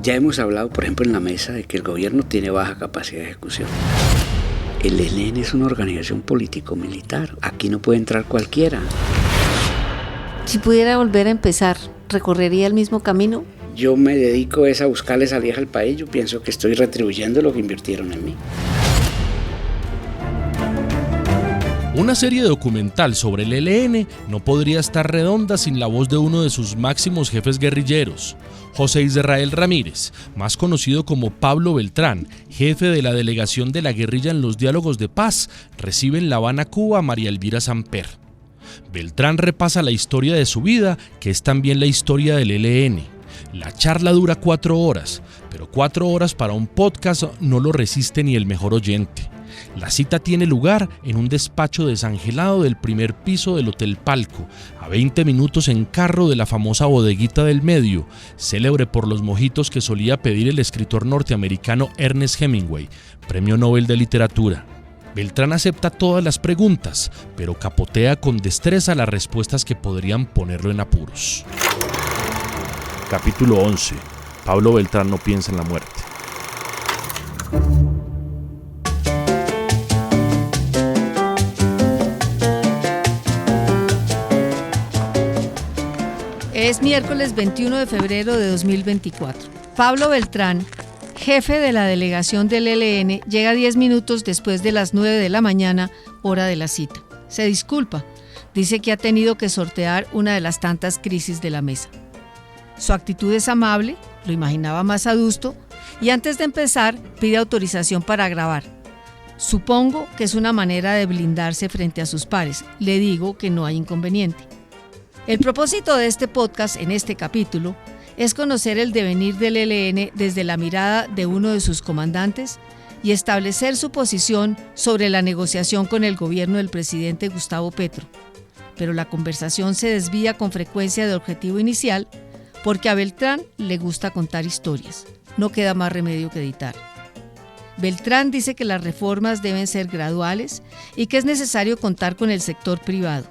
Ya hemos hablado, por ejemplo, en la mesa de que el gobierno tiene baja capacidad de ejecución. El ELN es una organización político-militar. Aquí no puede entrar cualquiera. Si pudiera volver a empezar, ¿recorrería el mismo camino? Yo me dedico a buscarle salida al país. Yo pienso que estoy retribuyendo lo que invirtieron en mí. Una serie documental sobre el ELN no podría estar redonda sin la voz de uno de sus máximos jefes guerrilleros, José Israel Ramírez, más conocido como Pablo Beltrán, jefe de la delegación de la guerrilla en los diálogos de paz, recibe en La Habana, Cuba, a María Elvira Samper. Beltrán repasa la historia de su vida, que es también la historia del ELN. La charla dura 4 horas, pero 4 horas para un podcast no lo resiste ni el mejor oyente. La cita tiene lugar en un despacho desangelado del primer piso del Hotel Palco, a 20 minutos en carro de la famosa bodeguita del medio, célebre por los mojitos que solía pedir el escritor norteamericano Ernest Hemingway, Premio Nobel de Literatura. Beltrán acepta todas las preguntas, pero capotea con destreza las respuestas que podrían ponerlo en apuros. Capítulo 11. Pablo Beltrán no piensa en la muerte. Es miércoles 21 de febrero de 2024. Pablo Beltrán, jefe de la delegación del ELN, llega 10 minutos después de las 9 de la mañana, hora de la cita. Se disculpa, dice que ha tenido que sortear una de las tantas crisis de la mesa. Su actitud es amable, lo imaginaba más adusto, y antes de empezar pide autorización para grabar. Supongo que es una manera de blindarse frente a sus pares. Le digo que no hay inconveniente. El propósito de este podcast en este capítulo es conocer el devenir del ELN desde la mirada de uno de sus comandantes y establecer su posición sobre la negociación con el gobierno del presidente Gustavo Petro. Pero la conversación se desvía con frecuencia del objetivo inicial porque a Beltrán le gusta contar historias. No queda más remedio que editar. Beltrán dice que las reformas deben ser graduales y que es necesario contar con el sector privado,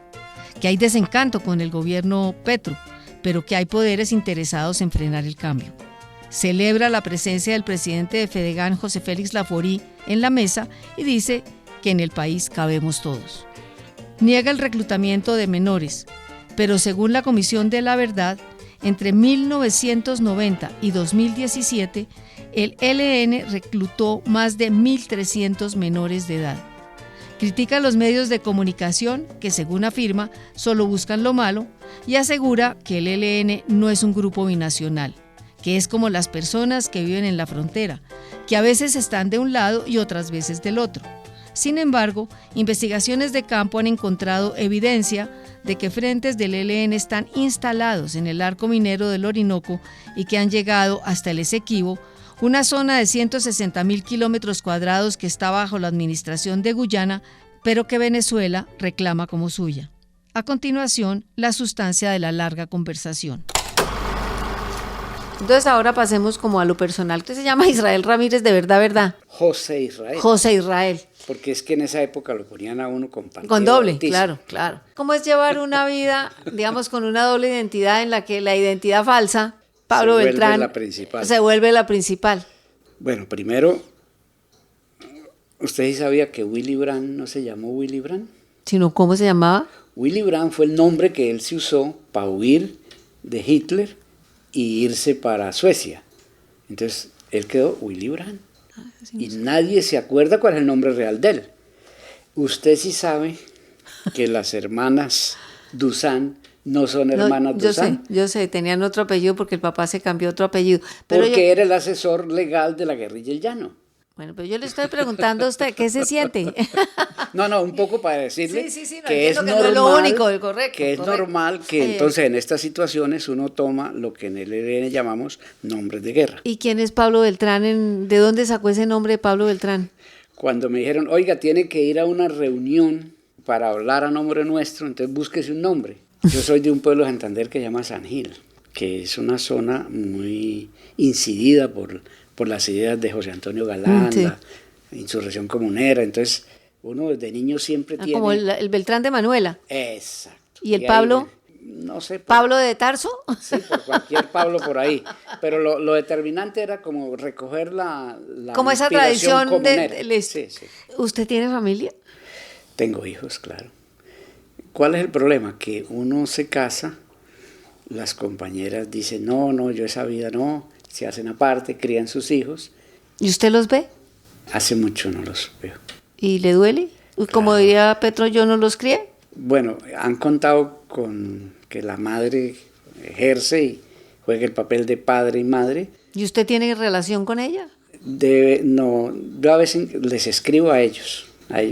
que hay desencanto con el gobierno Petro, pero que hay poderes interesados en frenar el cambio. Celebra la presencia del presidente de Fedegan, José Félix Laforí, en la mesa y dice que en el país cabemos todos. Niega el reclutamiento de menores, pero según la Comisión de la Verdad, entre 1990 y 2017, el ELN reclutó más de 1.300 menores de edad. Critica a los medios de comunicación que, según afirma, solo buscan lo malo y asegura que el ELN no es un grupo binacional, que es como las personas que viven en la frontera, que a veces están de un lado y otras veces del otro. Sin embargo, investigaciones de campo han encontrado evidencia de que frentes del ELN están instalados en el arco minero del Orinoco y que han llegado hasta el Esequibo, una zona de 160.000 kilómetros cuadrados que está bajo la administración de Guyana, pero que Venezuela reclama como suya. A continuación, la sustancia de la larga conversación. Entonces ahora pasemos como a lo personal. ¿Usted se llama Israel Ramírez de verdad? José Israel. José Israel. Porque es que en esa época lo ponían a uno con partido con doble, bautismo. Claro. ¿Cómo es llevar una vida, digamos, con una doble identidad en la que la identidad falsa, Pablo Beltrán, se vuelve la principal? Bueno, primero, ¿usted sí sabía que Willy Brandt no se llamó Willy Brandt? ¿Sino cómo se llamaba? Willy Brandt fue el nombre que él se usó para huir de Hitler y irse para Suecia. Entonces, él quedó Willy Brandt. Y nadie se acuerda cuál es el nombre real de él. Usted sí sabe que las hermanas Dusan no son hermanas Dusan. Yo sé, tenían otro apellido porque el papá se cambió otro apellido. Pero porque era el asesor legal de la guerrilla del Llano. Bueno, pero yo le estoy preguntando a usted, ¿qué se siente? No, un poco para decirle que es normal, no es lo único, correcto. Que es normal que entonces en estas situaciones uno toma lo que en el ELN llamamos nombres de guerra. ¿Y quién es Pablo Beltrán? ¿De dónde sacó ese nombre de Pablo Beltrán? Cuando me dijeron, oiga, tiene que ir a una reunión para hablar a nombre nuestro, entonces búsquese un nombre. Yo soy de un pueblo de Santander que se llama San Gil, que es una zona muy incidida por las ideas de José Antonio Galán, sí. La insurrección comunera. Entonces, uno desde niño siempre tiene... Como el Beltrán de Manuela. Exacto. ¿Y el Pablo? no sé. ¿Pablo de Tarso? Sí, por cualquier Pablo por ahí. Pero lo determinante era como recoger la Como esa inspiración tradición comunera. Sí, sí. ¿Usted tiene familia? Tengo hijos, claro. ¿Cuál es el problema? Que uno se casa, las compañeras dicen, no, yo esa vida no, se hacen aparte, crían sus hijos. ¿Y usted los ve? Hace mucho no los veo. ¿Y le duele? Como diría Petro, ¿yo no los crié? Bueno, han contado con que la madre ejerce y juega el papel de padre y madre. ¿Y usted tiene relación con ella? No, yo a veces les escribo a ellos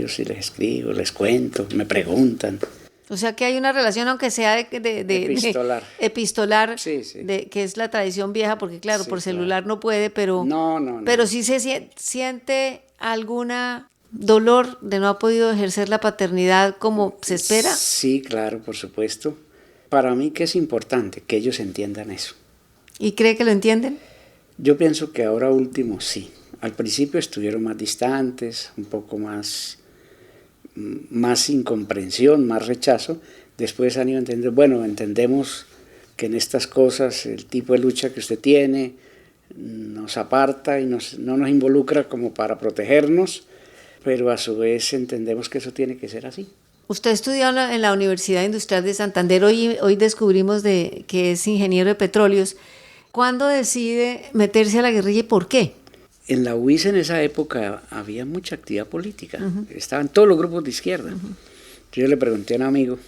sí les escribo, les cuento, me preguntan. O sea que hay una relación, aunque sea epistolar, sí. que es la tradición vieja, porque claro, Sí, por celular no puede, pero, no. pero sí se siente alguna dolor de no haber podido ejercer la paternidad como se espera. Sí, claro, por supuesto. Para mí que es importante que ellos entiendan eso. ¿Y cree que lo entienden? Yo pienso que ahora último sí. Al principio estuvieron más distantes, un poco más incomprensión, más rechazo. Después han ido a entender, bueno, entendemos que en estas cosas el tipo de lucha que usted tiene nos aparta y no nos involucra como para protegernos, pero a su vez entendemos que eso tiene que ser así. Usted estudió en la Universidad Industrial de Santander, hoy descubrimos que es ingeniero de petróleos. ¿Cuándo decide meterse a la guerrilla y por qué? En la UIS en esa época había mucha actividad política, estaban todos los grupos de izquierda. Yo le pregunté a un amigo,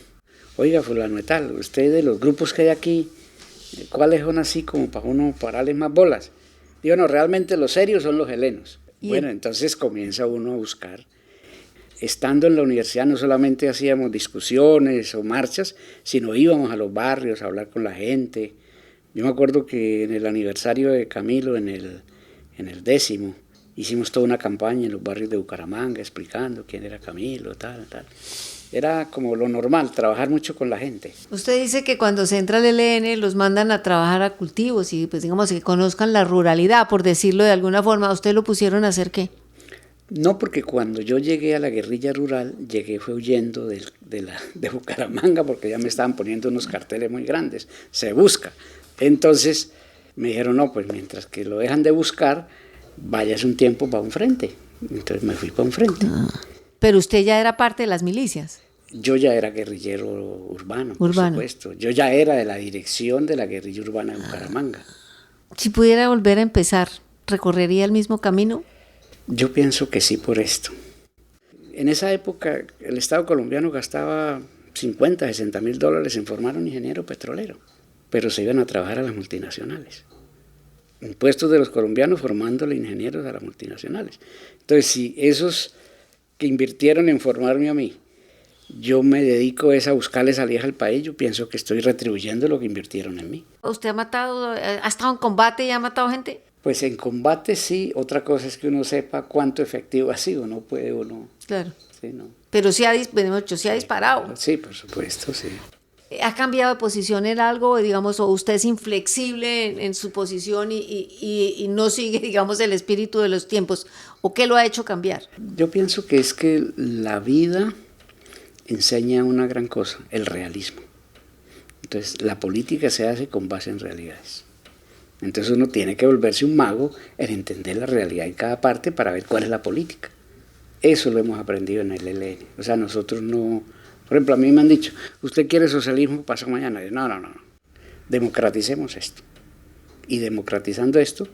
oiga, fulano de tal, usted de los grupos que hay aquí, ¿cuáles son así como para uno pararles más bolas? Digo, no, realmente los serios son los helenos. Bueno, entonces comienza uno a buscar. Estando en la universidad no solamente hacíamos discusiones o marchas, sino íbamos a los barrios a hablar con la gente. Yo me acuerdo que en el aniversario de Camilo, en el 10º, hicimos toda una campaña en los barrios de Bucaramanga explicando quién era Camilo, tal. Era como lo normal, trabajar mucho con la gente. Usted dice que cuando se entra al ELN los mandan a trabajar a cultivos y pues digamos que conozcan la ruralidad, por decirlo de alguna forma. ¿A usted lo pusieron a hacer qué? No, porque cuando yo llegué a la guerrilla rural, fue huyendo de Bucaramanga porque ya me estaban poniendo unos carteles muy grandes, se busca. Entonces me dijeron, no, pues mientras que lo dejan de buscar, vayas un tiempo para un frente. Entonces me fui para un frente. Pero usted ya era parte de las milicias. Yo ya era guerrillero urbano, por supuesto. Yo ya era de la dirección de la guerrilla urbana de Bucaramanga. Si pudiera volver a empezar, ¿recorrería el mismo camino? Yo pienso que sí por esto. En esa época el Estado colombiano gastaba 50, 60 mil dólares en formar un ingeniero petrolero, pero se iban a trabajar a las multinacionales. Impuestos de los colombianos formándole ingenieros a las multinacionales. Entonces, si esos que invirtieron en formarme a mí, yo me dedico a buscarle salida al país, yo pienso que estoy retribuyendo lo que invirtieron en mí. ¿Usted ha estado en combate y ha matado gente? Pues en combate sí, otra cosa es que uno sepa cuánto efectivo ha sido, no puede uno... Claro. Sí, no. Pero sí ha disparado. Sí, por supuesto, sí. ¿Ha cambiado de posición en algo, digamos, o usted es inflexible en su posición y no sigue, digamos, el espíritu de los tiempos? ¿O qué lo ha hecho cambiar? Yo pienso que es que la vida enseña una gran cosa, el realismo. Entonces, la política se hace con base en realidades. Entonces uno tiene que volverse un mago en entender la realidad en cada parte para ver cuál es la política. Eso lo hemos aprendido en el ELN. O sea, nosotros no... Por ejemplo, a mí me han dicho, ¿usted quiere socialismo pasado mañana? No. Democraticemos esto. Y democratizando esto,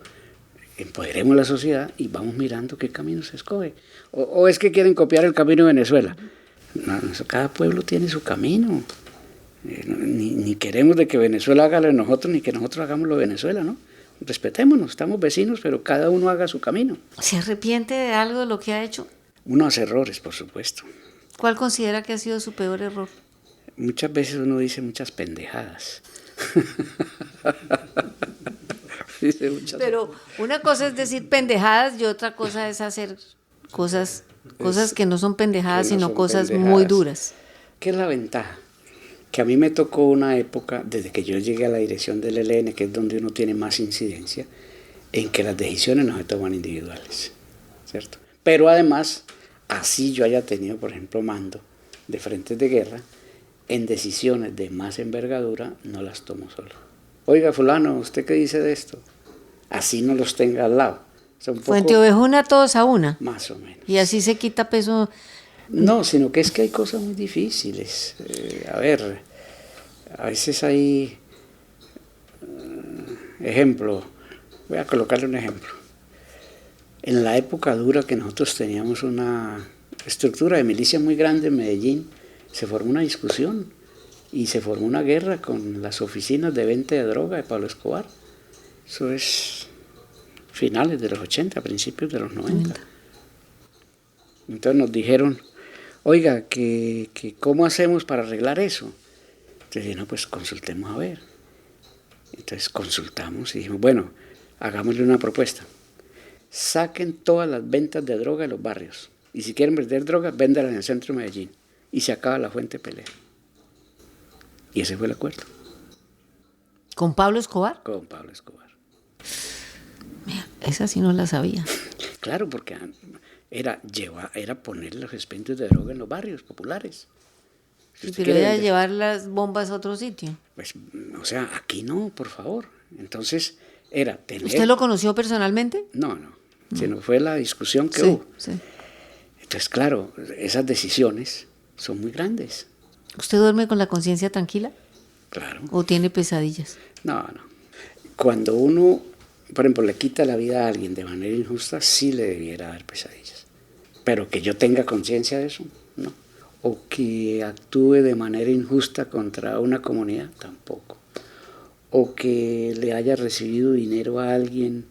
empoderemos la sociedad y vamos mirando qué camino se escoge. O es que quieren copiar el camino de Venezuela. No, cada pueblo tiene su camino. Ni queremos de que Venezuela haga lo de nosotros, ni que nosotros hagamos lo de Venezuela, ¿no? Respetémonos, estamos vecinos, pero cada uno haga su camino. ¿Se arrepiente de algo de lo que ha hecho? Unos errores, por supuesto. ¿Cuál considera que ha sido su peor error? Muchas veces uno dice muchas pendejadas. Pero una cosa es decir pendejadas y otra cosa es hacer cosas que no son pendejadas, sino cosas muy duras. ¿Qué es la ventaja? Que a mí me tocó una época, desde que yo llegué a la dirección del ELN, que es donde uno tiene más incidencia, en que las decisiones no se toman individuales, ¿cierto? Pero además, así yo haya tenido, por ejemplo, mando de frentes de guerra, en decisiones de más envergadura no las tomo solo. Oiga, fulano, ¿usted qué dice de esto? Así no los tenga al lado. Fuente Ovejuna, todos a una. Más o menos. Y así se quita peso. No, sino que es que hay cosas muy difíciles. A ver, a veces hay ejemplo, voy a colocarle un ejemplo. En la época dura que nosotros teníamos una estructura de milicia muy grande en Medellín, se formó una discusión y se formó una guerra con las oficinas de venta de droga de Pablo Escobar. Eso es finales de los 80, principios de los 90. Entonces nos dijeron, oiga, que ¿cómo hacemos para arreglar eso? Entonces dije, no, pues consultemos a ver. Entonces consultamos y dijimos, bueno, hagámosle una propuesta. Saquen todas las ventas de droga de los barrios. Y si quieren vender droga, véndanlas en el centro de Medellín. Y se acaba la fuente de pelea. Y ese fue el acuerdo. ¿Con Pablo Escobar? Con Pablo Escobar. Mira, esa sí no la sabía. Claro, porque era poner los expendios de droga en los barrios populares. Si pero era llevar las bombas a otro sitio. Pues, o sea, aquí no, por favor. Entonces, era tener... ¿Usted lo conoció personalmente? No, sino fue la discusión que hubo. Sí. Entonces, claro, esas decisiones son muy grandes. ¿Usted duerme con la conciencia tranquila? Claro. ¿O tiene pesadillas? No. Cuando uno, por ejemplo, le quita la vida a alguien de manera injusta, sí le debiera dar pesadillas. Pero que yo tenga conciencia de eso, no. O que actúe de manera injusta contra una comunidad, tampoco. O que le haya recibido dinero a alguien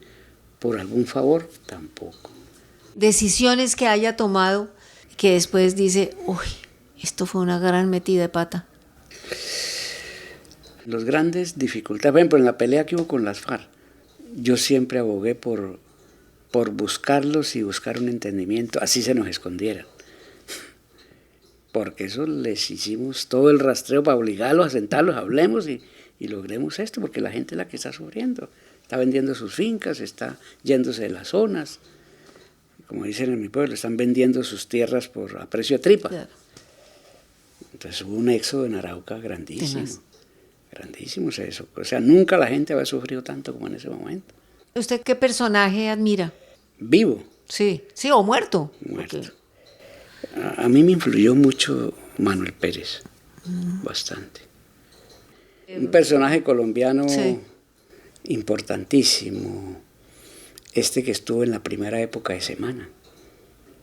por algún favor, tampoco. Decisiones que haya tomado que después dice, uy, esto fue una gran metida de pata. Las grandes dificultades, por ejemplo, en la pelea que hubo con las FARC, yo siempre abogué por buscarlos y buscar un entendimiento, así se nos escondieran. Porque eso les hicimos todo el rastreo para obligarlos a sentarlos, hablemos y logremos esto, porque la gente es la que está sufriendo. Está vendiendo sus fincas, está yéndose de las zonas. Como dicen en mi pueblo, están vendiendo sus tierras a precio de tripa. Claro. Entonces hubo un éxodo en Arauca grandísimo. Grandísimo eso. O sea, nunca la gente había sufrido tanto como en ese momento. ¿Usted qué personaje admira? Vivo. Sí, o muerto. Muerto. Okay. A mí me influyó mucho Manuel Pérez, bastante. Un personaje colombiano importantísimo, que estuvo en la primera época de Semana,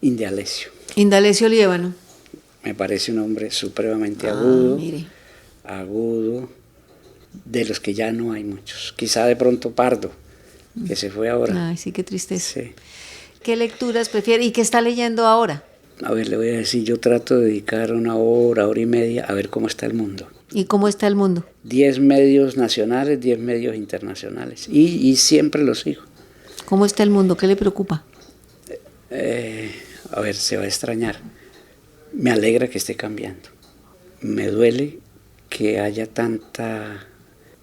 Indalecio. Indalecio Liévano. Me parece un hombre supremamente agudo, de los que ya no hay muchos. Quizá de pronto Pardo, que se fue ahora. Ay, sí, qué tristeza. Sí. ¿Qué lecturas prefiere y qué está leyendo ahora? A ver, le voy a decir, yo trato de dedicar una hora y media a ver cómo está el mundo. ¿Y cómo está el mundo? 10 medios nacionales, 10 medios internacionales. Y siempre los sigo. ¿Cómo está el mundo? ¿Qué le preocupa? A ver, se va a extrañar. Me alegra que esté cambiando. Me duele que haya tanta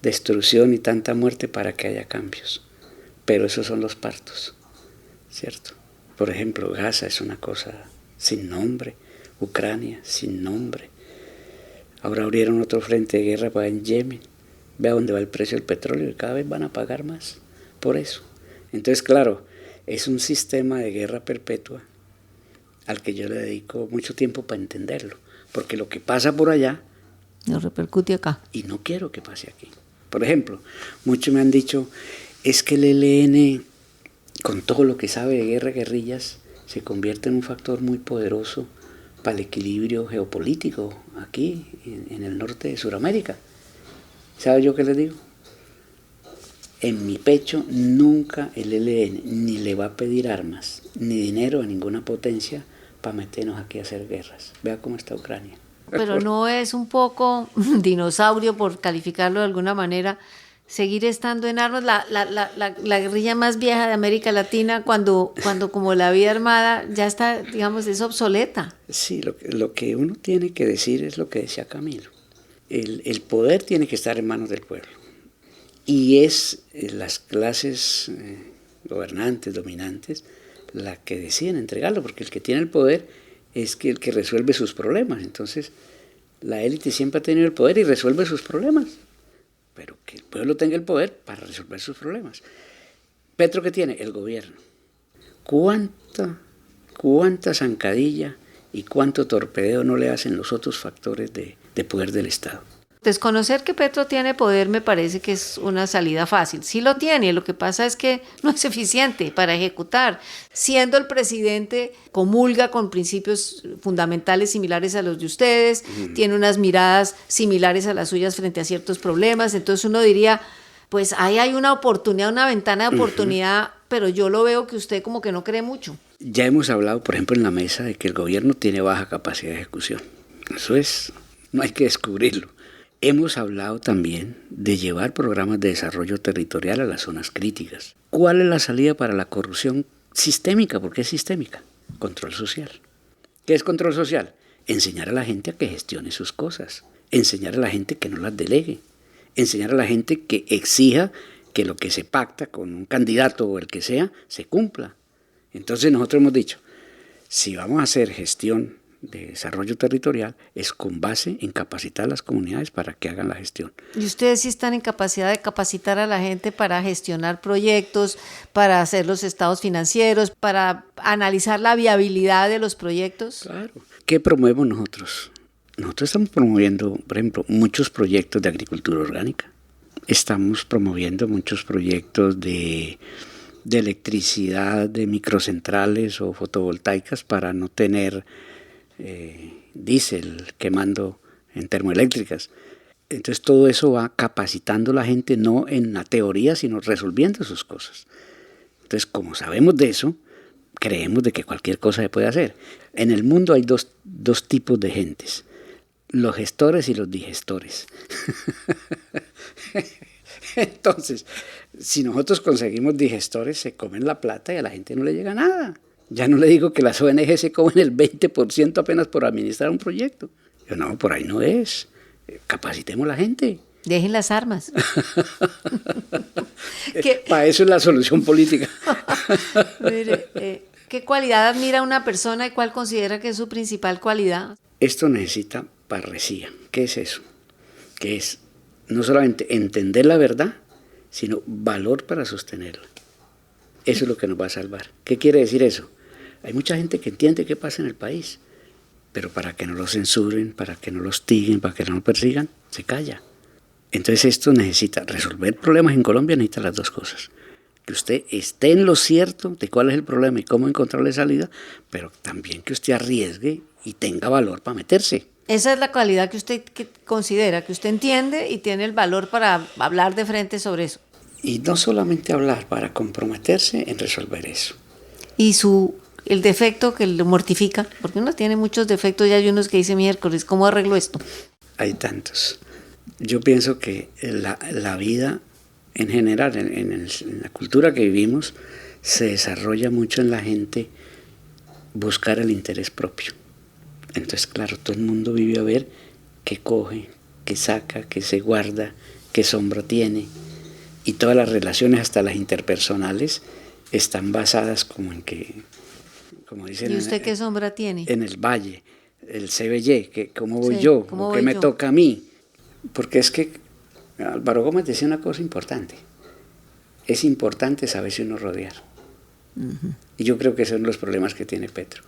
destrucción y tanta muerte para que haya cambios. Pero esos son los partos, ¿cierto? Por ejemplo, Gaza es una cosa sin nombre, Ucrania sin nombre. Ahora abrieron otro frente de guerra para en Yemen. Vea dónde va el precio del petróleo y cada vez van a pagar más por eso. Entonces, claro, es un sistema de guerra perpetua al que yo le dedico mucho tiempo para entenderlo, porque lo que pasa por allá nos repercute acá. Y no quiero que pase aquí. Por ejemplo, muchos me han dicho, es que el ELN, con todo lo que sabe de guerra, guerrillas, se convierte en un factor muy poderoso para el equilibrio geopolítico aquí, en el norte de Sudamérica. ¿Sabe yo qué les digo? En mi pecho nunca el ELN ni le va a pedir armas, ni dinero a ninguna potencia para meternos aquí a hacer guerras. Vea cómo está Ucrania. Pero no es un poco dinosaurio, por calificarlo de alguna manera, seguir estando en armas. La guerrilla más vieja de América Latina, cuando como la vía armada ya está, digamos, es obsoleta. Sí, lo que uno tiene que decir es lo que decía Camilo. El poder tiene que estar en manos del pueblo. Y es las clases gobernantes, dominantes, las que deciden entregarlo, porque el que tiene el poder es el que resuelve sus problemas. Entonces, La élite siempre ha tenido el poder y resuelve sus problemas, pero que el pueblo tenga el poder para resolver sus problemas. Petro, ¿qué tiene? El gobierno. ¿Cuánta zancadilla y cuánto torpedeo no le hacen los otros factores de poder del Estado? Desconocer que Petro tiene poder me parece que es una salida fácil. Sí lo tiene, lo que pasa es que no es eficiente para ejecutar. Siendo el presidente, comulga con principios fundamentales similares a los de ustedes, tiene unas miradas similares a las suyas frente a ciertos problemas, entonces uno diría, pues ahí hay una oportunidad, una ventana de oportunidad, pero yo lo veo que usted como que no cree mucho. Ya hemos hablado, por ejemplo, en la mesa de que el gobierno tiene baja capacidad de ejecución. Eso no hay que descubrirlo. Hemos hablado también de llevar programas de desarrollo territorial a las zonas críticas. ¿Cuál es la salida para la corrupción sistémica? Porque es sistémica. Control social. ¿Qué es control social? Enseñar a la gente a que gestione sus cosas. Enseñar a la gente que no las delegue. Enseñar a la gente que exija que lo que se pacta con un candidato o el que sea, se cumpla. Entonces nosotros hemos dicho, si vamos a hacer gestión de desarrollo territorial, es con base en capacitar a las comunidades para que hagan la gestión. ¿Y ustedes sí están en capacidad de capacitar a la gente para gestionar proyectos, para hacer los estados financieros, para analizar la viabilidad de los proyectos? Claro. ¿Qué promovemos nosotros? Nosotros estamos promoviendo, por ejemplo, muchos proyectos de agricultura orgánica. Estamos promoviendo muchos proyectos de electricidad, de microcentrales o fotovoltaicas para no tener diésel quemando en termoeléctricas. Entonces todo eso va capacitando a la gente no en la teoría, sino resolviendo sus cosas. Entonces, como sabemos de eso, creemos de que cualquier cosa se puede hacer. En el mundo hay dos tipos de gentes, los gestores y los digestores. Entonces, si nosotros conseguimos digestores, se comen la plata y a la gente no le llega nada. Ya no le digo que las ONG se comen el 20% apenas por administrar un proyecto. Yo, no, por ahí no es. Capacitemos a la gente. Dejen las armas. Para eso es la solución política. Mire, ¿qué cualidad admira una persona y cuál considera que es su principal cualidad? Esto necesita parresía. ¿Qué es eso? Que es no solamente entender la verdad, sino valor para sostenerla. Eso es lo que nos va a salvar. ¿Qué quiere decir eso? Hay mucha gente que entiende qué pasa en el país, pero para que no lo censuren, para que no lo hostiguen, para que no lo persigan, se calla. Entonces esto necesita resolver problemas en Colombia, necesita las dos cosas. Que usted esté en lo cierto de cuál es el problema y cómo encontrarle salida, pero también que usted arriesgue y tenga valor para meterse. Esa es la cualidad que usted considera, que usted entiende y tiene el valor para hablar de frente sobre eso. Y no solamente hablar, para comprometerse en resolver eso. Y el defecto que lo mortifica, porque uno tiene muchos defectos y hay unos que dice miércoles, ¿cómo arreglo esto? Hay tantos. Yo pienso que la vida en general, en la cultura que vivimos, se desarrolla mucho en la gente buscar el interés propio. Entonces, claro, todo el mundo vive a ver qué coge, qué saca, qué se guarda, qué sombra tiene. Y todas las relaciones, hasta las interpersonales, están basadas como en que, como dicen... ¿Y usted qué sombra tiene? En el valle, el CBY, que cómo voy yo, o qué me toca a mí. Porque es que Álvaro Gómez decía una cosa importante. Es importante saberse uno rodear. Uh-huh. Y yo creo que esos son los problemas que tiene Petro.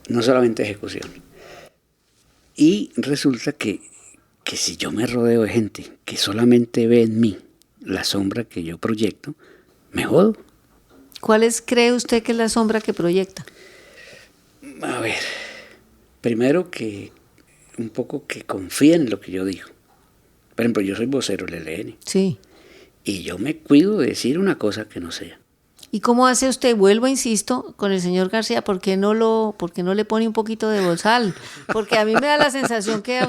No solamente ejecución. Y resulta que si yo me rodeo de gente que solamente ve en mí la sombra que yo proyecto, me jodo. ¿Cuál cree usted que es la sombra que proyecta? A ver, primero que un poco que confíen en lo que yo digo. Por ejemplo, yo soy vocero del ELN. Sí. Y yo me cuido de decir una cosa que no sea. ¿Y cómo hace usted? Vuelvo, insisto, con el señor García, ¿por qué no le pone un poquito de bozal? Porque a mí me da la sensación que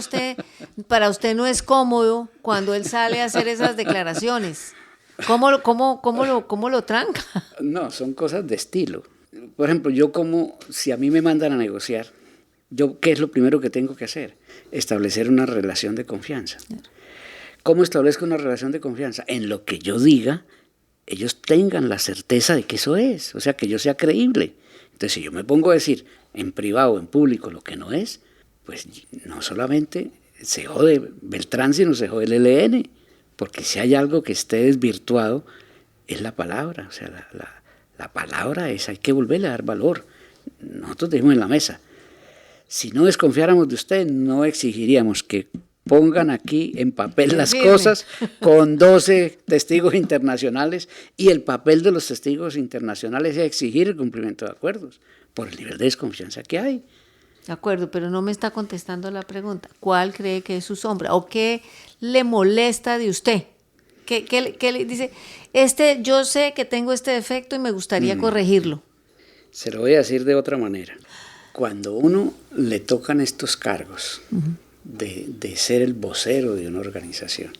para usted no es cómodo cuando él sale a hacer esas declaraciones. ¿Cómo lo tranca? No, son cosas de estilo. Por ejemplo, si a mí me mandan a negociar, ¿qué es lo primero que tengo que hacer? Establecer una relación de confianza. ¿Cómo establezco una relación de confianza? En lo que yo diga, ellos tengan la certeza de que eso es, o sea, que yo sea creíble. Entonces, si yo me pongo a decir en privado o en público lo que no es, pues no solamente se jode Beltrán, sino se jode el ELN, porque si hay algo que esté desvirtuado es la palabra, o sea, la palabra es, hay que volverle a dar valor. Nosotros dijimos en la mesa, si no desconfiáramos de usted, no exigiríamos que pongan aquí en papel las cosas con 12 testigos internacionales, y el papel de los testigos internacionales es exigir el cumplimiento de acuerdos por el nivel de desconfianza que hay. De acuerdo, pero no me está contestando la pregunta. ¿Cuál cree que es su sombra? ¿O qué le molesta de usted? ¿Qué le dice? Yo sé que tengo este defecto y me gustaría corregirlo. Se lo voy a decir de otra manera. Cuando uno le tocan estos cargos de ser el vocero de una organización,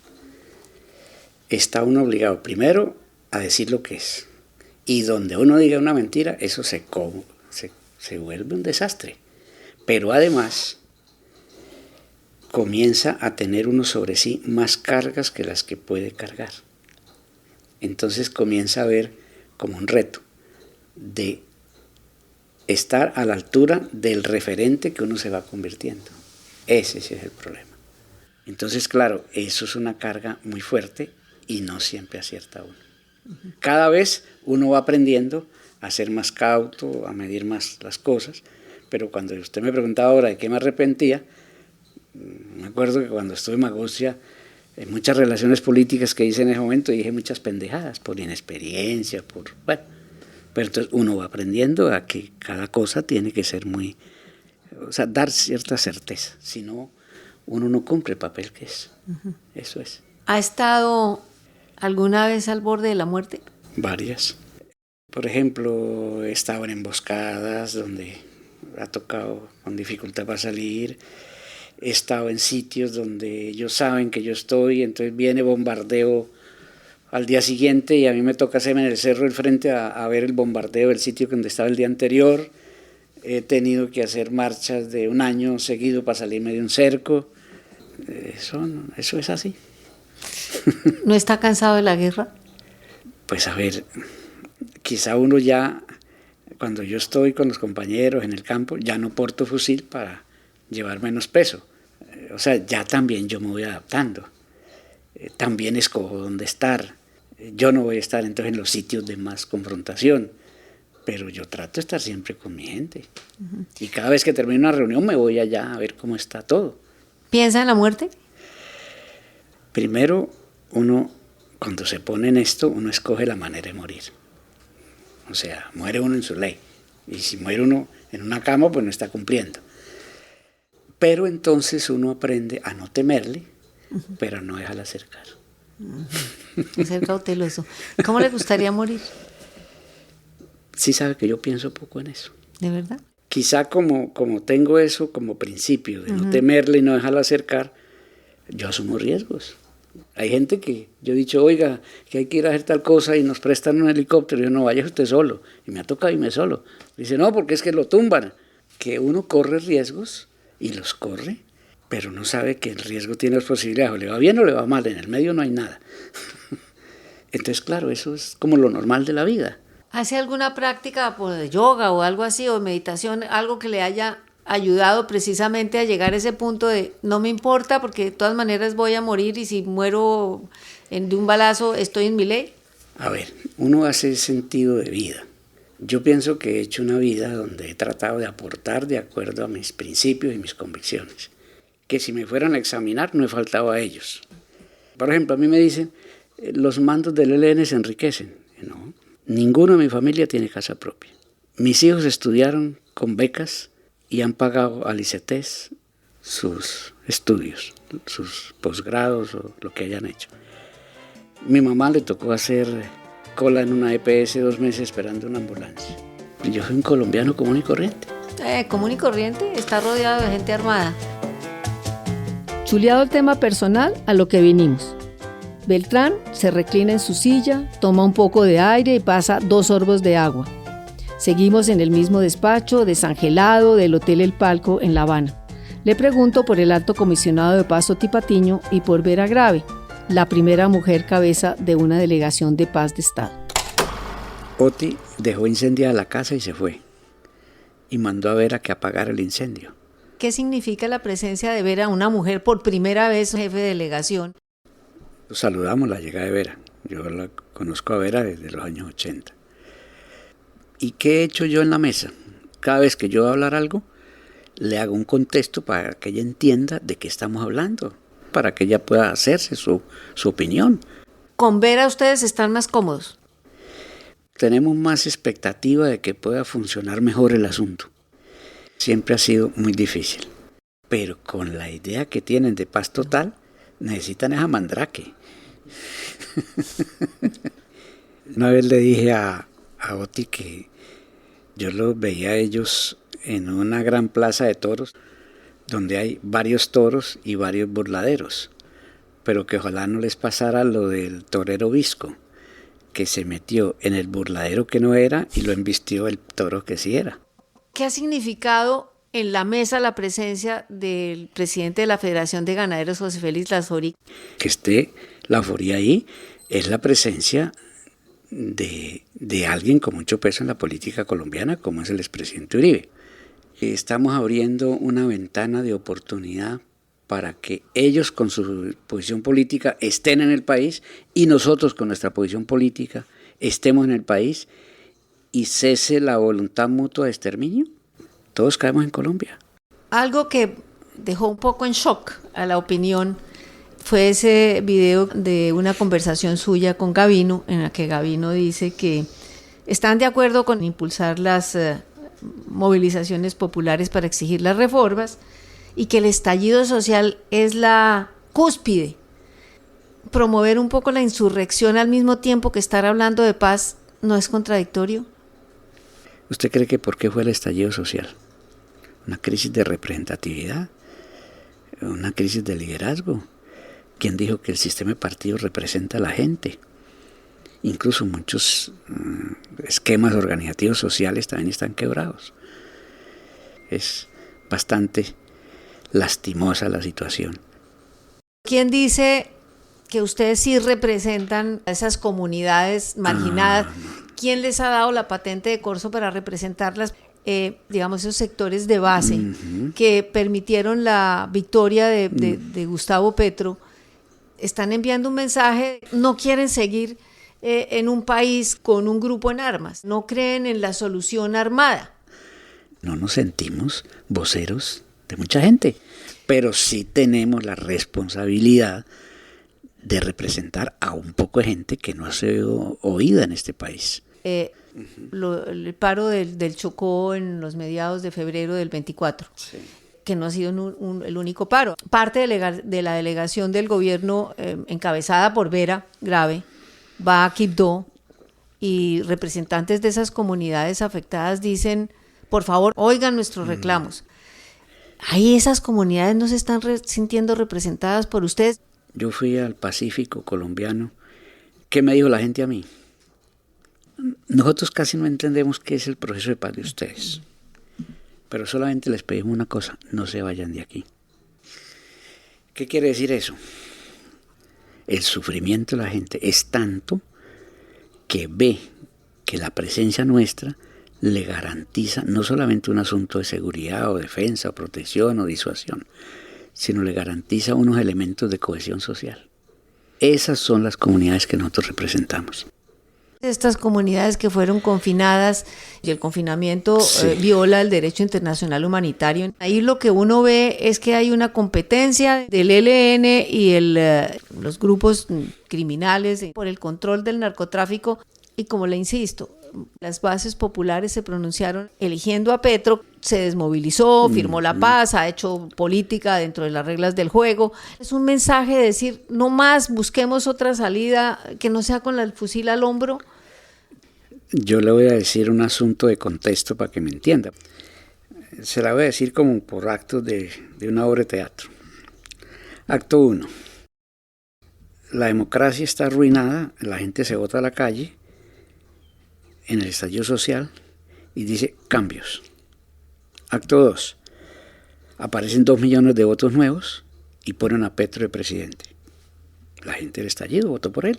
está uno obligado primero a decir lo que es. Y donde uno diga una mentira, eso se vuelve un desastre. Pero además comienza a tener uno sobre sí más cargas que las que puede cargar. Entonces comienza a ver como un reto de estar a la altura del referente que uno se va convirtiendo. Ese sí es el problema. Entonces, claro, eso es una carga muy fuerte y no siempre acierta uno. Cada vez uno va aprendiendo a ser más cauto, a medir más las cosas, pero cuando usted me preguntaba ahora de qué me arrepentía, me acuerdo que cuando estuve en Maguncia, en muchas relaciones políticas que hice en ese momento, dije muchas pendejadas, por inexperiencia, bueno, pero entonces uno va aprendiendo a que cada cosa tiene que ser dar cierta certeza, si no, uno no cumple el papel que es. Eso es. ¿Ha estado alguna vez al borde de la muerte? Varias. Por ejemplo, he estado en emboscadas donde ha tocado con dificultad para salir. He estado en sitios donde ellos saben que yo estoy, entonces viene bombardeo al día siguiente y a mí me toca hacerme en el cerro del frente a ver el bombardeo del sitio donde estaba el día anterior. He tenido que hacer marchas de un año seguido para salirme de un cerco. Eso es así. ¿No está cansado de la guerra? Pues a ver, quizá uno ya, cuando yo estoy con los compañeros en el campo, ya no porto fusil para llevar menos peso. O sea, ya también yo me voy adaptando. También escojo dónde estar. Yo no voy a estar entonces en los sitios de más confrontación, pero yo trato de estar siempre con mi gente. Y cada vez que termino una reunión me voy allá a ver cómo está todo. ¿Piensa en la muerte? Primero, uno, cuando se pone en esto, uno escoge la manera de morir. O sea, muere uno en su ley. Y si muere uno en una cama, pues no está cumpliendo. Pero entonces uno aprende a no temerle, pero a no dejarla acercar. A ser cauteloso. ¿Cómo le gustaría morir? Sí sabe que yo pienso poco en eso. ¿De verdad? Quizá como tengo eso como principio, de no temerle y no dejarla acercar, yo asumo riesgos. Hay gente que yo he dicho, oiga, que hay que ir a hacer tal cosa y nos prestan un helicóptero, y yo no, vaya usted solo. Y me ha tocado irme solo. Dice, no, porque es que lo tumban. Que uno corre riesgos y los corre, pero no sabe que el riesgo tiene las posibilidades, o le va bien o le va mal, en el medio no hay nada. Entonces, claro, eso es como lo normal de la vida. ¿Hace alguna práctica de yoga o algo así, o meditación, algo que le haya ayudado precisamente a llegar a ese punto de no me importa porque de todas maneras voy a morir y si muero de un balazo estoy en mi ley? A ver, uno hace sentido de vida. Yo pienso que he hecho una vida donde he tratado de aportar de acuerdo a mis principios y mis convicciones, que si me fueran a examinar no he faltado a ellos. Por ejemplo, a mí me dicen, los mandos del ELN se enriquecen. No, ninguno de mi familia tiene casa propia. Mis hijos estudiaron con becas y han pagado al ICETES sus estudios, sus posgrados o lo que hayan hecho. Mi mamá le tocó hacer cola en una EPS 2 meses esperando una ambulancia. Yo soy un colombiano común y corriente. Común y corriente, está rodeado de gente armada. Chuleado el tema personal, a lo que vinimos. Beltrán se reclina en su silla, toma un poco de aire y pasa 2 sorbos de agua. Seguimos en el mismo despacho, desangelado, del Hotel El Palco en La Habana. Le pregunto por el alto comisionado de paz Oti Patiño y por Vera Grave, la primera mujer cabeza de una delegación de paz de Estado. Oti dejó incendiada la casa y se fue. Y mandó a Vera que apagara el incendio. ¿Qué significa la presencia de Vera, una mujer por primera vez jefe de delegación? Saludamos la llegada de Vera. Yo la conozco a Vera desde los años 80. ¿Y qué he hecho yo en la mesa? Cada vez que yo voy a hablar algo, le hago un contexto para que ella entienda de qué estamos hablando, para que ella pueda hacerse su opinión. ¿Con Vera ustedes están más cómodos? Tenemos más expectativa de que pueda funcionar mejor el asunto. Siempre ha sido muy difícil, pero con la idea que tienen de paz total, necesitan esa mandrake. Una vez le dije a Oti que yo los veía a ellos en una gran plaza de toros, donde hay varios toros y varios burladeros, pero que ojalá no les pasara lo del torero Visco, que se metió en el burladero que no era y lo embistió el toro que sí era. ¿Qué ha significado en la mesa la presencia del presidente de la Federación de Ganaderos, José Félix Lazorí? Que esté Laforí ahí es la presencia de alguien con mucho peso en la política colombiana, como es el expresidente Uribe. Estamos abriendo una ventana de oportunidad para que ellos con su posición política estén en el país y nosotros con nuestra posición política estemos en el país y cese la voluntad mutua de exterminio. Todos caemos en Colombia. Algo que dejó un poco en shock a la opinión fue ese video de una conversación suya con Gavino, en la que Gavino dice que están de acuerdo con impulsar las movilizaciones populares para exigir las reformas y que el estallido social es la cúspide. Promover un poco la insurrección al mismo tiempo que estar hablando de paz, ¿no es contradictorio? ¿Usted cree que por qué fue el estallido social? ¿Una crisis de representatividad? ¿Una crisis de liderazgo? ¿Quién dijo que el sistema de partidos representa a la gente? Incluso muchos esquemas organizativos sociales también están quebrados. Es bastante lastimosa la situación. ¿Quién dice que ustedes sí representan a esas comunidades marginadas? No. ¿Quién les ha dado la patente de corso para representarlas? Digamos, esos sectores de base que permitieron la victoria de Gustavo Petro, están enviando un mensaje, no quieren seguir en un país con un grupo en armas, no creen en la solución armada. No nos sentimos voceros de mucha gente, pero sí tenemos la responsabilidad de representar a un poco de gente que no ha sido oída en este país. El paro del Chocó en los mediados de febrero del 24, sí, que no ha sido el único paro. Parte de la delegación del gobierno encabezada por Vera Grave va a Quibdó y representantes de esas comunidades afectadas dicen, por favor, oigan nuestros reclamos. ¿Ahí esas comunidades no se están sintiendo representadas por ustedes? Yo fui al Pacífico colombiano. ¿Qué me dijo la gente a mí? Nosotros casi no entendemos qué es el proceso de paz de ustedes, pero solamente les pedimos una cosa: no se vayan de aquí. ¿Qué quiere decir eso? El sufrimiento de la gente es tanto que ve que la presencia nuestra le garantiza no solamente un asunto de seguridad o defensa o protección o disuasión, sino le garantiza unos elementos de cohesión social. Esas son las comunidades que nosotros representamos. Estas comunidades que fueron confinadas y el confinamiento viola el derecho internacional humanitario. Ahí lo que uno ve es que hay una competencia del ELN y los grupos criminales por el control del narcotráfico y, como le insisto, las bases populares se pronunciaron eligiendo a Petro, se desmovilizó, firmó la paz, ha hecho política dentro de las reglas del juego. Es un mensaje de decir, no más, busquemos otra salida que no sea con el fusil al hombro. Yo le voy a decir un asunto de contexto para que me entienda. Se la voy a decir como por actos de una obra de teatro. Acto 1. La democracia está arruinada, la gente se bota a la calle en el estallido social y dice cambios. Acto 2. Aparecen 2 millones de votos nuevos y ponen a Petro de presidente. La gente del estallido votó por él.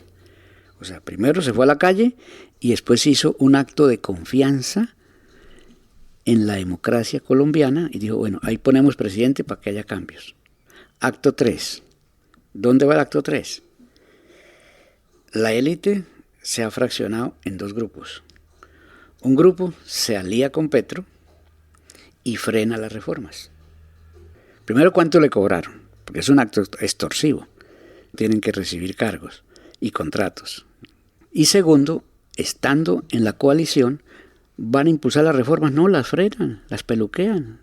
O sea, primero se fue a la calle y después hizo un acto de confianza en la democracia colombiana y dijo, bueno, ahí ponemos presidente para que haya cambios. Acto 3. ¿Dónde va el acto 3? La élite se ha fraccionado en dos grupos. Un grupo se alía con Petro y frena las reformas. Primero, ¿cuánto le cobraron? Porque es un acto extorsivo. Tienen que recibir cargos y contratos. Y segundo, estando en la coalición, van a impulsar las reformas. No, las frenan, las peluquean,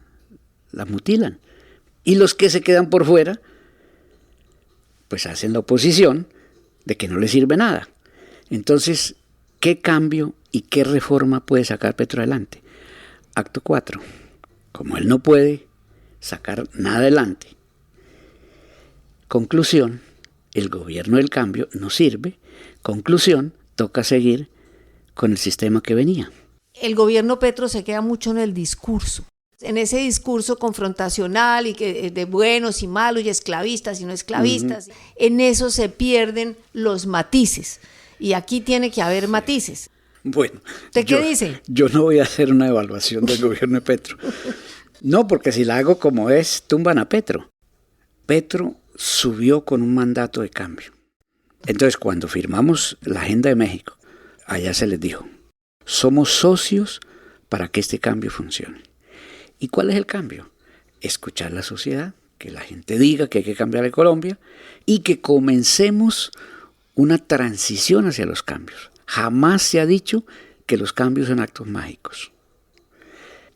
las mutilan. Y los que se quedan por fuera, pues hacen la oposición de que no les sirve nada. Entonces, ¿qué cambio y qué reforma puede sacar Petro adelante? Acto 4. Como él no puede sacar nada adelante. Conclusión, el gobierno del cambio no sirve. Conclusión, toca seguir con el sistema que venía. El gobierno Petro se queda mucho en el discurso. En ese discurso confrontacional y que de buenos y malos y esclavistas y no esclavistas, en eso se pierden los matices. Y aquí tiene que haber matices. Bueno, ¿usted qué dice? Yo no voy a hacer una evaluación del gobierno de Petro. No, porque si la hago como es, tumban a Petro. Petro subió con un mandato de cambio. Entonces, cuando firmamos la Agenda de México, allá se les dijo, somos socios para que este cambio funcione. ¿Y cuál es el cambio? Escuchar la sociedad, que la gente diga que hay que cambiar a Colombia y que comencemos una transición hacia los cambios. Jamás se ha dicho que los cambios son actos mágicos.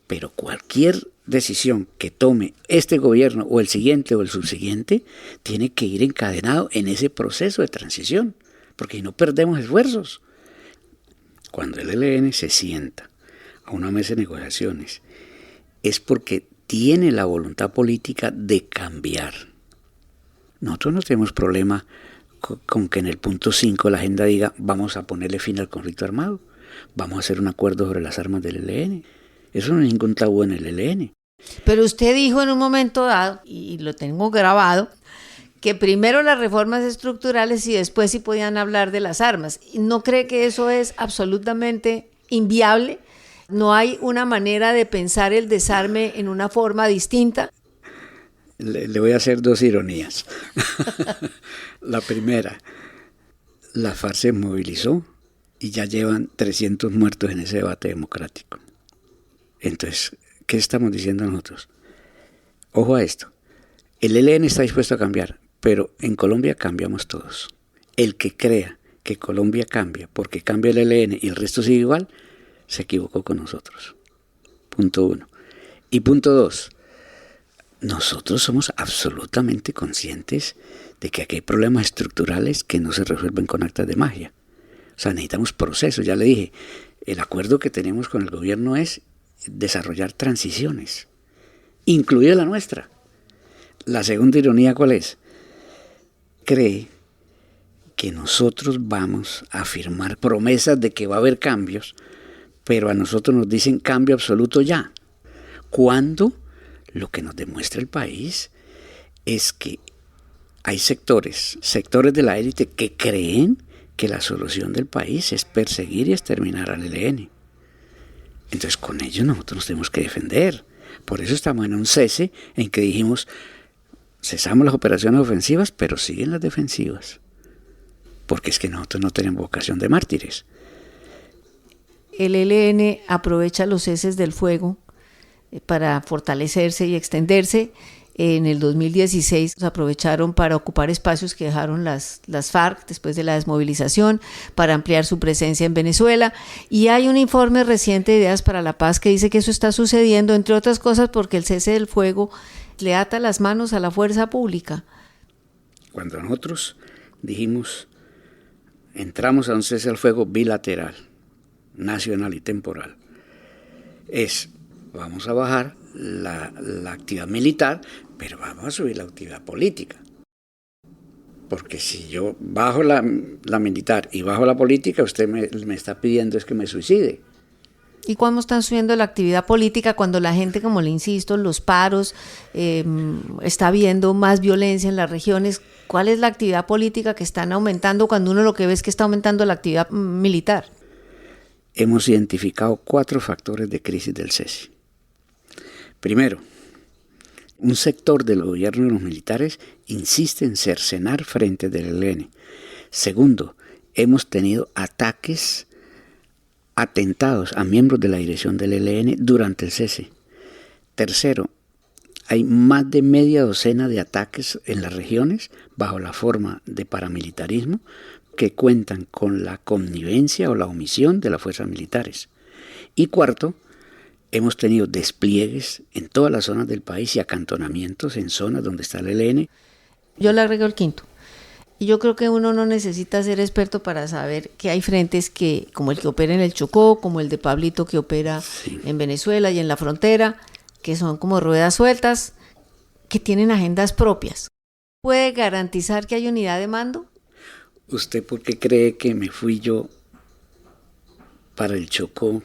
Pero cualquier decisión que tome este gobierno o el siguiente o el subsiguiente tiene que ir encadenado en ese proceso de transición, porque no perdemos esfuerzos. Cuando el ELN se sienta a una mesa de negociaciones es porque tiene la voluntad política de cambiar. Nosotros no tenemos problema con que en el punto 5 la agenda diga vamos a ponerle fin al conflicto armado, vamos a hacer un acuerdo sobre las armas del ELN. Eso no es ningún tabú en el ELN. Pero usted dijo en un momento dado, y lo tengo grabado, que primero las reformas estructurales y después sí podían hablar de las armas. ¿No cree que eso es absolutamente inviable? ¿No hay una manera de pensar el desarme en una forma distinta? Le voy a hacer dos ironías. La primera, la FARC se movilizó y ya llevan 300 muertos en ese debate democrático. Entonces, ¿qué estamos diciendo nosotros? Ojo a esto. El ELN está dispuesto a cambiar, pero en Colombia cambiamos todos. El que crea que Colombia cambia porque cambia el ELN y el resto sigue igual, se equivocó con nosotros. Punto 1. Y punto 2. Nosotros somos absolutamente conscientes de que aquí hay problemas estructurales que no se resuelven con actas de magia. O sea, necesitamos procesos. Ya le dije, el acuerdo que tenemos con el gobierno es desarrollar transiciones, incluida la nuestra. La segunda ironía, ¿cuál es? Cree que nosotros vamos a firmar promesas de que va a haber cambios, pero a nosotros nos dicen cambio absoluto ya. Cuando lo que nos demuestra el país es que hay sectores de la élite que creen que la solución del país es perseguir y exterminar al ELN. Entonces con ellos nosotros nos tenemos que defender. Por eso estamos en un cese en que dijimos, cesamos las operaciones ofensivas, pero siguen las defensivas. Porque es que nosotros no tenemos vocación de mártires. El ELN aprovecha los ceses del fuego para fortalecerse y extenderse. En el 2016 los aprovecharon para ocupar espacios que dejaron las FARC después de la desmovilización, para ampliar su presencia en Venezuela. Y hay un informe reciente de Ideas para la Paz que dice que eso está sucediendo, entre otras cosas, porque el cese del fuego le ata las manos a la fuerza pública. Cuando nosotros dijimos, entramos a un cese al fuego bilateral, nacional y temporal, vamos a bajar la actividad militar, pero vamos a subir la actividad política. Porque si yo bajo la militar y bajo la política, usted me está pidiendo es que me suicide. ¿Y cómo están subiendo la actividad política cuando la gente, como le insisto, los paros, está viendo más violencia en las regiones? ¿Cuál es la actividad política que están aumentando cuando uno lo que ve es que está aumentando la actividad militar? Hemos identificado 4 factores de crisis del cese. Primero, un sector del gobierno de los militares insiste en cercenar frentes del ELN. Segundo, hemos tenido atentados a miembros de la dirección del ELN durante el cese. Tercero, hay más de media docena de ataques en las regiones bajo la forma de paramilitarismo que cuentan con la connivencia o la omisión de las fuerzas militares. Y cuarto, hemos tenido despliegues en todas las zonas del país y acantonamientos en zonas donde está el ELN. Yo le agrego el quinto. Y yo creo que uno no necesita ser experto para saber que hay frentes que, como el que opera en el Chocó, como el de Pablito que opera en Venezuela y en la frontera, que son como ruedas sueltas, que tienen agendas propias. ¿Puede garantizar que hay unidad de mando? ¿Usted por qué cree que me fui yo para el Chocó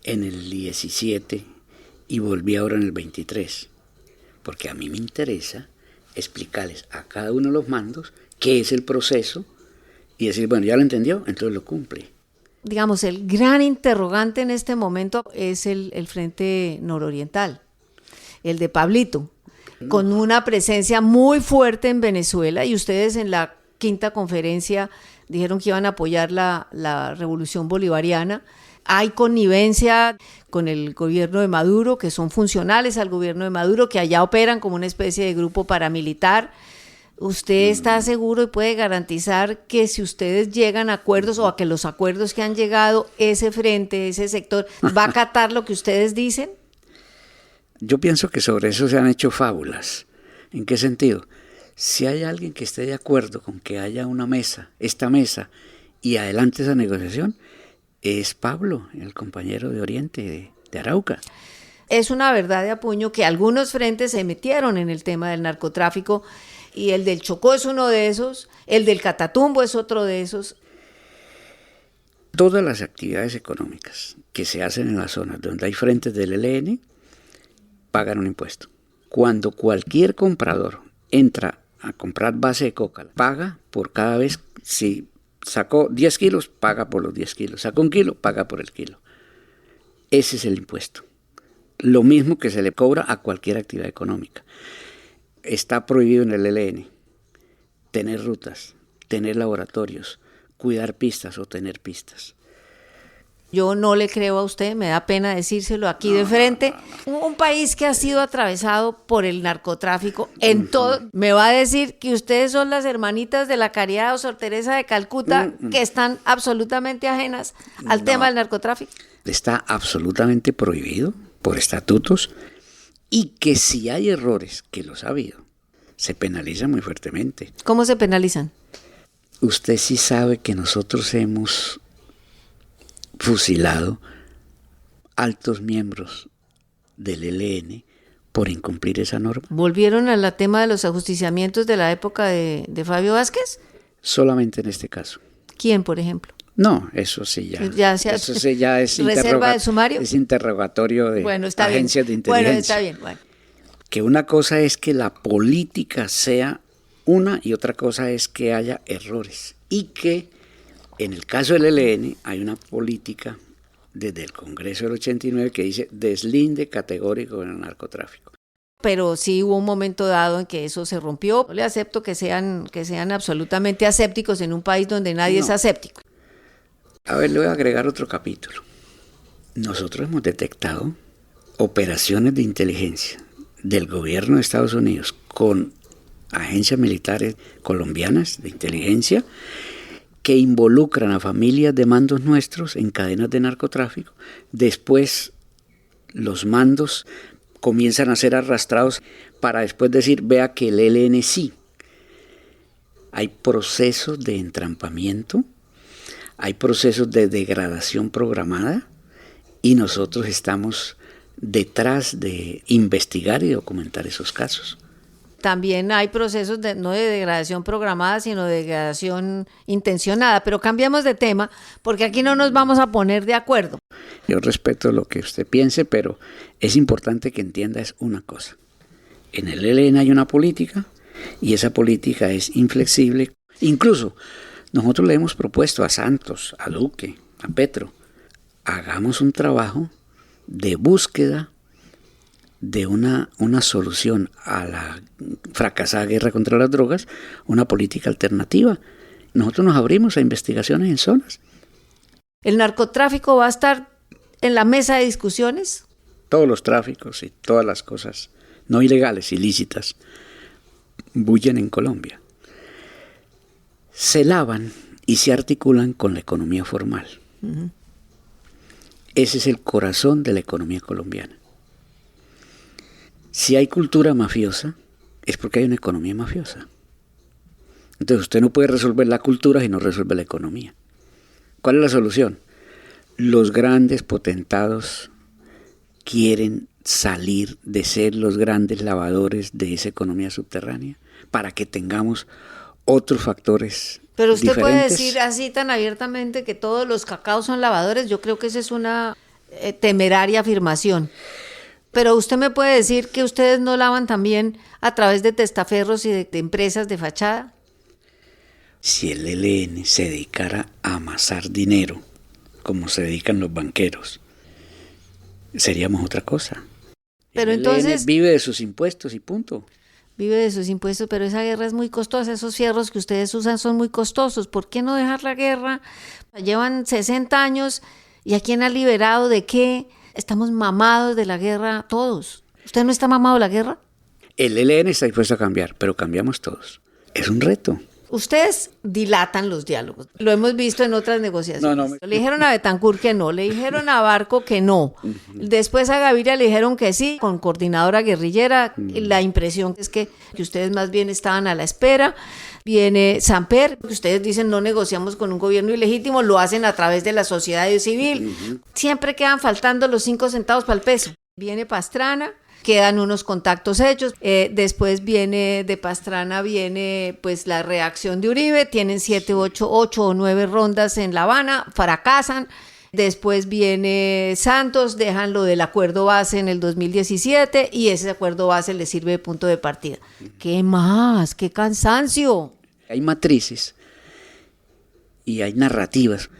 en el 17 y volví ahora en el 23? Porque a mí me interesa explicarles a cada uno de los mandos qué es el proceso y decir, bueno, ya lo entendió, entonces lo cumple. Digamos, el gran interrogante en este momento es el frente nororiental, el de Pablito, con una presencia muy fuerte en Venezuela, y ustedes en la quinta conferencia dijeron que iban a apoyar la revolución bolivariana. Hay connivencia con el gobierno de Maduro, que son funcionales al gobierno de Maduro, que allá operan como una especie de grupo paramilitar. ¿Usted está seguro y puede garantizar que si ustedes llegan a acuerdos o a que los acuerdos que han llegado, ese frente, ese sector, va a acatar lo que ustedes dicen? Yo pienso que sobre eso se han hecho fábulas. ¿En qué sentido? Si hay alguien que esté de acuerdo con que haya una mesa, esta mesa, y adelante esa negociación, es Pablo, el compañero de Oriente de Arauca. Es una verdad de apuño que algunos frentes se metieron en el tema del narcotráfico, y el del Chocó es uno de esos, el del Catatumbo es otro de esos. Todas las actividades económicas que se hacen en las zonas donde hay frentes del ELN pagan un impuesto. Cuando cualquier comprador entra a comprar base de coca, paga por cada vez, si sacó 10 kilos, paga por los 10 kilos, sacó 1 kilo, paga por el kilo. Ese es el impuesto. Lo mismo que se le cobra a cualquier actividad económica. Está prohibido en el ELN tener rutas, tener laboratorios, cuidar pistas o tener pistas. Yo no le creo a usted, me da pena decírselo aquí de frente. Un país que ha sido atravesado por el narcotráfico en todo. Me va a decir que ustedes son las hermanitas de la Caridad o Sor Teresa de Calcuta que están absolutamente ajenas al tema del narcotráfico. Está absolutamente prohibido por estatutos, y que si hay errores, que los ha habido, se penaliza muy fuertemente. ¿Cómo se penalizan? Usted sí sabe que nosotros hemos fusilado altos miembros del ELN por incumplir esa norma. ¿Volvieron al tema de los ajusticiamientos de la época de Fabio Vázquez? Solamente en este caso. ¿Quién, por ejemplo? No, eso sí ya es reserva de sumario. Es interrogatorio de agencias de inteligencia. Bueno, está bien. Bueno. Que una cosa es que la política sea una y otra cosa es que haya errores. Y que en el caso del ELN hay una política desde el Congreso del 89 que dice deslinde categórico en el narcotráfico. Pero sí hubo un momento dado en que eso se rompió. Le acepto que sean absolutamente asépticos en un país donde nadie es aséptico. A ver, le voy a agregar otro capítulo. Nosotros hemos detectado operaciones de inteligencia del gobierno de Estados Unidos con agencias militares colombianas de inteligencia que involucran a familias de mandos nuestros en cadenas de narcotráfico. Después los mandos comienzan a ser arrastrados para después decir, vea que el ELN sí. Hay procesos de entrampamiento, hay procesos de degradación programada, y nosotros estamos detrás de investigar y documentar esos casos. También hay procesos no de degradación programada, sino de degradación intencionada. Pero cambiamos de tema, porque aquí no nos vamos a poner de acuerdo. Yo respeto lo que usted piense, pero es importante que entienda es una cosa. En el ELN hay una política, y esa política es inflexible. Incluso nosotros le hemos propuesto a Santos, a Duque, a Petro, hagamos un trabajo de búsqueda de una solución a la fracasada guerra contra las drogas, una política alternativa. Nosotros nos abrimos a investigaciones en zonas. ¿El narcotráfico va a estar en la mesa de discusiones? Todos los tráficos y todas las cosas no ilegales, ilícitas, bullen en Colombia. Se lavan y se articulan con la economía formal. Uh-huh. Ese es el corazón de la economía colombiana. Si hay cultura mafiosa, es porque hay una economía mafiosa. Entonces usted no puede resolver la cultura si no resuelve la economía. ¿Cuál es la solución? Los grandes potentados quieren salir de ser los grandes lavadores de esa economía subterránea para que tengamos otros factores. Pero usted diferentes. puede decir así tan abiertamente que todos los cacaos son lavadores. Yo creo que esa es una temeraria afirmación. Pero usted me puede decir que ustedes no lavan también a través de testaferros y de empresas de fachada. Si el ELN se dedicara a amasar dinero, como se dedican los banqueros, seríamos otra cosa. Pero el entonces ELN vive de sus impuestos y punto. Vive de sus impuestos, pero esa guerra es muy costosa. Esos fierros que ustedes usan son muy costosos. ¿Por qué no dejar la guerra? Llevan 60 años y ¿a quién ha liberado? ¿De qué? Estamos mamados de la guerra todos. ¿Usted no está mamado de la guerra? El ELN está dispuesto a cambiar, pero cambiamos todos. Es un reto. Ustedes dilatan los diálogos. Lo hemos visto en otras negociaciones. Le dijeron a Betancur que no, le dijeron a Barco que no. Uh-huh. Después a Gaviria le dijeron que sí, con coordinadora guerrillera. Uh-huh. La impresión es que ustedes más bien estaban a la espera. Viene Samper, que ustedes dicen no negociamos con un gobierno ilegítimo, lo hacen a través de la sociedad civil. Uh-huh. Siempre quedan faltando los 5 centavos para el peso. Viene Pastrana. Quedan unos contactos hechos, después viene de Pastrana, viene pues la reacción de Uribe, tienen 8 o 9 rondas en La Habana, fracasan, después viene Santos, dejan lo del acuerdo base en el 2017 y ese acuerdo base les sirve de punto de partida. ¿Qué más? ¡Qué cansancio! Hay matrices y hay narrativas,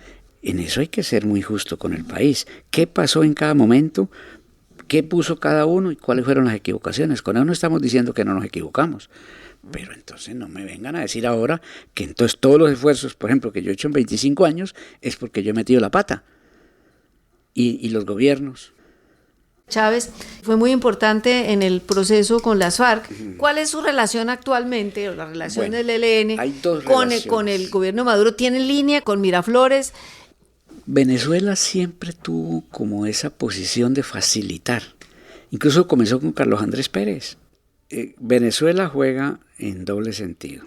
en eso hay que ser muy justo con el país. ¿Qué pasó en cada momento? ¿Qué puso cada uno y cuáles fueron las equivocaciones? Con eso no estamos diciendo que no nos equivocamos, pero entonces no me vengan a decir ahora que entonces todos los esfuerzos, por ejemplo, que yo he hecho en 25 años es porque yo he metido la pata y los gobiernos. Chávez fue muy importante en el proceso con las FARC. ¿Cuál es su relación actualmente, o la relación del ELN con el gobierno de Maduro? ¿Tienen línea con Miraflores? Venezuela siempre tuvo como esa posición de facilitar. Incluso comenzó con Carlos Andrés Pérez. Venezuela juega en doble sentido.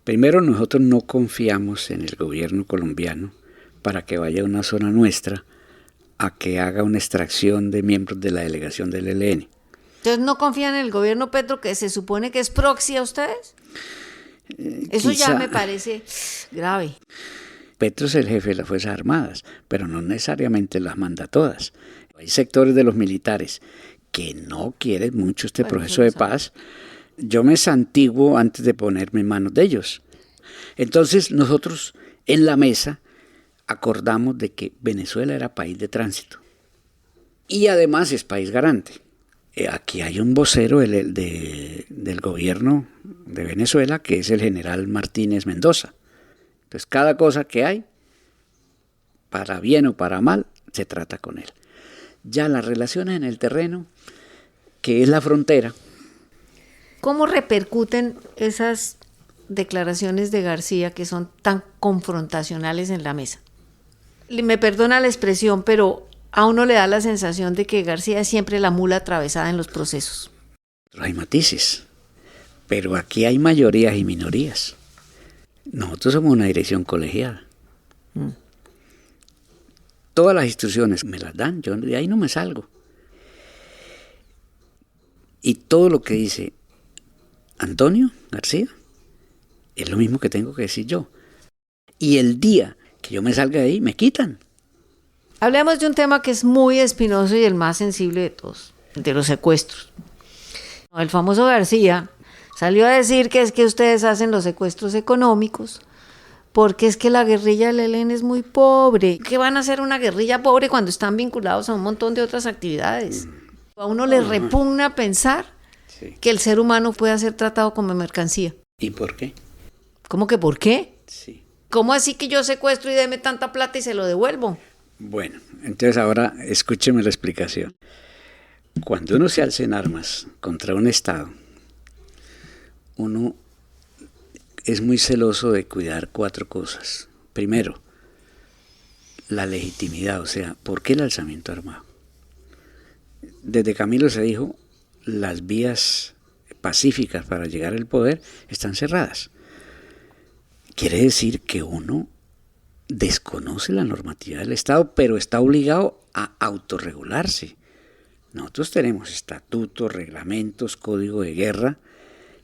Primero, nosotros no confiamos en el gobierno colombiano para que vaya a una zona nuestra a que haga una extracción de miembros de la delegación del ELN. ¿Entonces no confían en el gobierno Petro, que se supone que es proxy a ustedes? Eso quizá, ya me parece grave. Petro es el jefe de las Fuerzas Armadas, pero no necesariamente las manda todas. Hay sectores de los militares que no quieren mucho este proceso de paz. Yo me santiguo antes de ponerme en manos de ellos. Entonces nosotros en la mesa acordamos de que Venezuela era país de tránsito y además es país garante. Aquí hay un vocero del gobierno de Venezuela que es el general Martínez Mendoza. Entonces, cada cosa que hay, para bien o para mal, se trata con él. Ya las relaciones en el terreno, que es la frontera. ¿Cómo repercuten esas declaraciones de García que son tan confrontacionales en la mesa? Me perdona la expresión, pero a uno le da la sensación de que García es siempre la mula atravesada en los procesos. Hay matices, pero aquí hay mayorías y minorías. Nosotros somos una dirección colegiada. Todas las instrucciones me las dan, yo de ahí no me salgo. Y todo lo que dice Antonio García es lo mismo que tengo que decir yo. Y el día que yo me salga de ahí, me quitan. Hablemos de un tema que es muy espinoso y el más sensible de todos, de los secuestros. El famoso García salió a decir que es que ustedes hacen los secuestros económicos porque es que la guerrilla del ELN es muy pobre. ¿Qué van a hacer una guerrilla pobre cuando están vinculados a un montón de otras actividades? A uno le repugna pensar que el ser humano pueda ser tratado como mercancía. ¿Y por qué? ¿Cómo que por qué? Sí. ¿Cómo así que yo secuestro y deme tanta plata y se lo devuelvo? Bueno, entonces ahora escúcheme la explicación. Cuando uno se alza en armas contra un Estado, uno es muy celoso de cuidar 4 cosas. Primero, la legitimidad, o sea, ¿por qué el alzamiento armado? Desde Camilo se dijo, las vías pacíficas para llegar al poder están cerradas. Quiere decir que uno desconoce la normatividad del Estado, pero está obligado a autorregularse. Nosotros tenemos estatutos, reglamentos, código de guerra.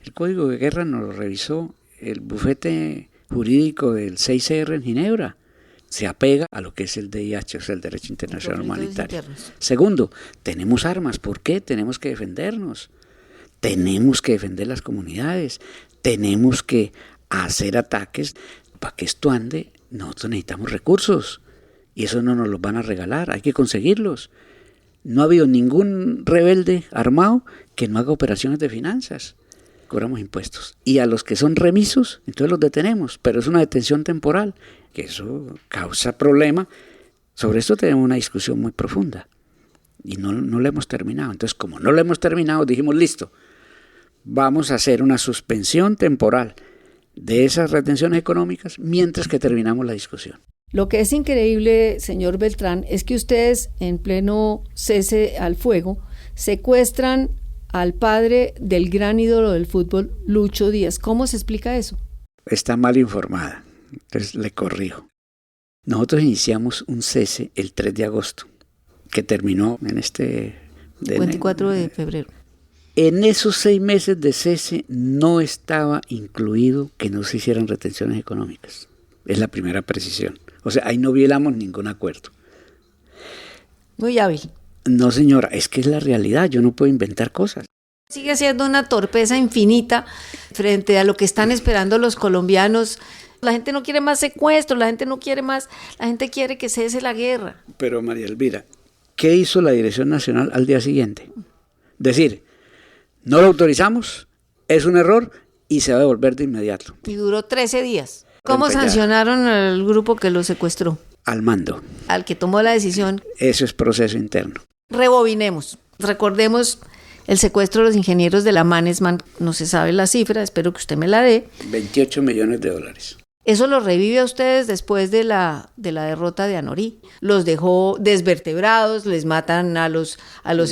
El código de guerra nos lo revisó el bufete jurídico del 6CR en Ginebra. Se apega a lo que es el DIH, o sea, el Derecho Internacional Humanitario. Segundo, tenemos armas. ¿Por qué? Tenemos que defendernos. Tenemos que defender las comunidades. Tenemos que hacer ataques. Para que esto ande, nosotros necesitamos recursos. Y eso no nos los van a regalar, hay que conseguirlos. No ha habido ningún rebelde armado que no haga operaciones de finanzas. Cobramos impuestos. Y a los que son remisos, entonces los detenemos, pero es una detención temporal, que eso causa problema. Sobre esto tenemos una discusión muy profunda y no la hemos terminado. Entonces, como no la hemos terminado, dijimos, listo, vamos a hacer una suspensión temporal de esas retenciones económicas mientras que terminamos la discusión. Lo que es increíble, señor Beltrán, es que ustedes, en pleno cese al fuego, secuestran al padre del gran ídolo del fútbol, Lucho Díaz. ¿Cómo se explica eso? Está mal informada, entonces le corrijo. Nosotros iniciamos un cese el 3 de agosto, que terminó en 24 de febrero. En esos 6 meses de cese no estaba incluido que no se hicieran retenciones económicas. Es la primera precisión. O sea, ahí no violamos ningún acuerdo. Muy hábil. No, señora, es que es la realidad, yo no puedo inventar cosas. Sigue siendo una torpeza infinita frente a lo que están esperando los colombianos. La gente no quiere más secuestros, la gente no quiere más, la gente quiere que cese la guerra. Pero María Elvira, ¿qué hizo la Dirección Nacional al día siguiente? Decir, no lo autorizamos, es un error y se va a devolver de inmediato. Y duró 13 días. ¿Cómo sancionaron al grupo que lo secuestró? Al mando. Al que tomó la decisión. Eso es proceso interno. Rebobinemos. Recordemos el secuestro de los ingenieros de la Mannesmann. No se sabe la cifra, espero que usted me la dé. 28 millones de dólares. Eso los revive a ustedes después de la derrota de Anorí. Los dejó desvertebrados, les matan a los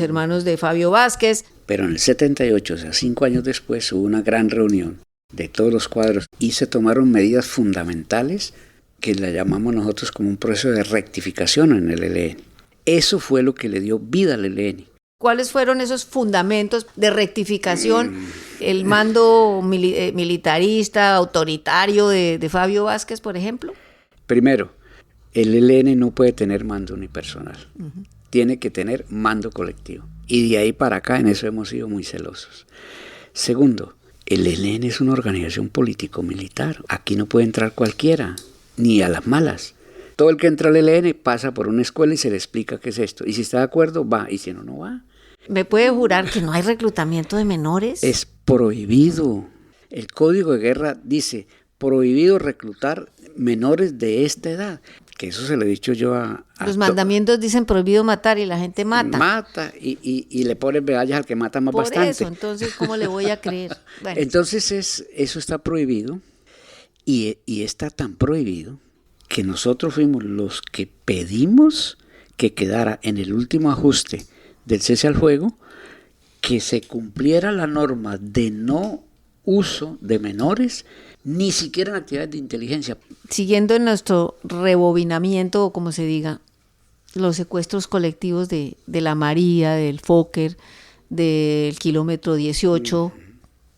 hermanos de Fabio Vázquez. Pero en el 78, o sea, 5 años después, hubo una gran reunión de todos los cuadros y se tomaron medidas fundamentales que la llamamos nosotros como un proceso de rectificación en el ELN. Eso fue lo que le dio vida al ELN. ¿Cuáles fueron esos fundamentos de rectificación? El mando militarista, autoritario de Fabio Vázquez, por ejemplo. Primero, el ELN no puede tener mando unipersonal. Tiene que tener mando colectivo. Y de ahí para acá en eso hemos sido muy celosos. Segundo, el ELN es una organización político-militar. Aquí no puede entrar cualquiera, ni a las malas. Todo el que entra al ELN pasa por una escuela y se le explica qué es esto. Y si está de acuerdo, va. Y si no, no va. ¿Me puede jurar que no hay reclutamiento de menores? Es prohibido. El Código de Guerra dice, prohibido reclutar menores de esta edad. Que eso se lo he dicho yo a los mandamientos dicen prohibido matar y la gente mata. Mata y le ponen medallas al que mata más bastante. Por eso, entonces, ¿cómo le voy a creer? Bueno. Entonces, eso está prohibido y está tan prohibido que nosotros fuimos los que pedimos que quedara en el último ajuste del cese al fuego, que se cumpliera la norma de no uso de menores, ni siquiera en actividades de inteligencia. Siguiendo en nuestro rebobinamiento, o como se diga, los secuestros colectivos de la María, del Fokker, del kilómetro 18,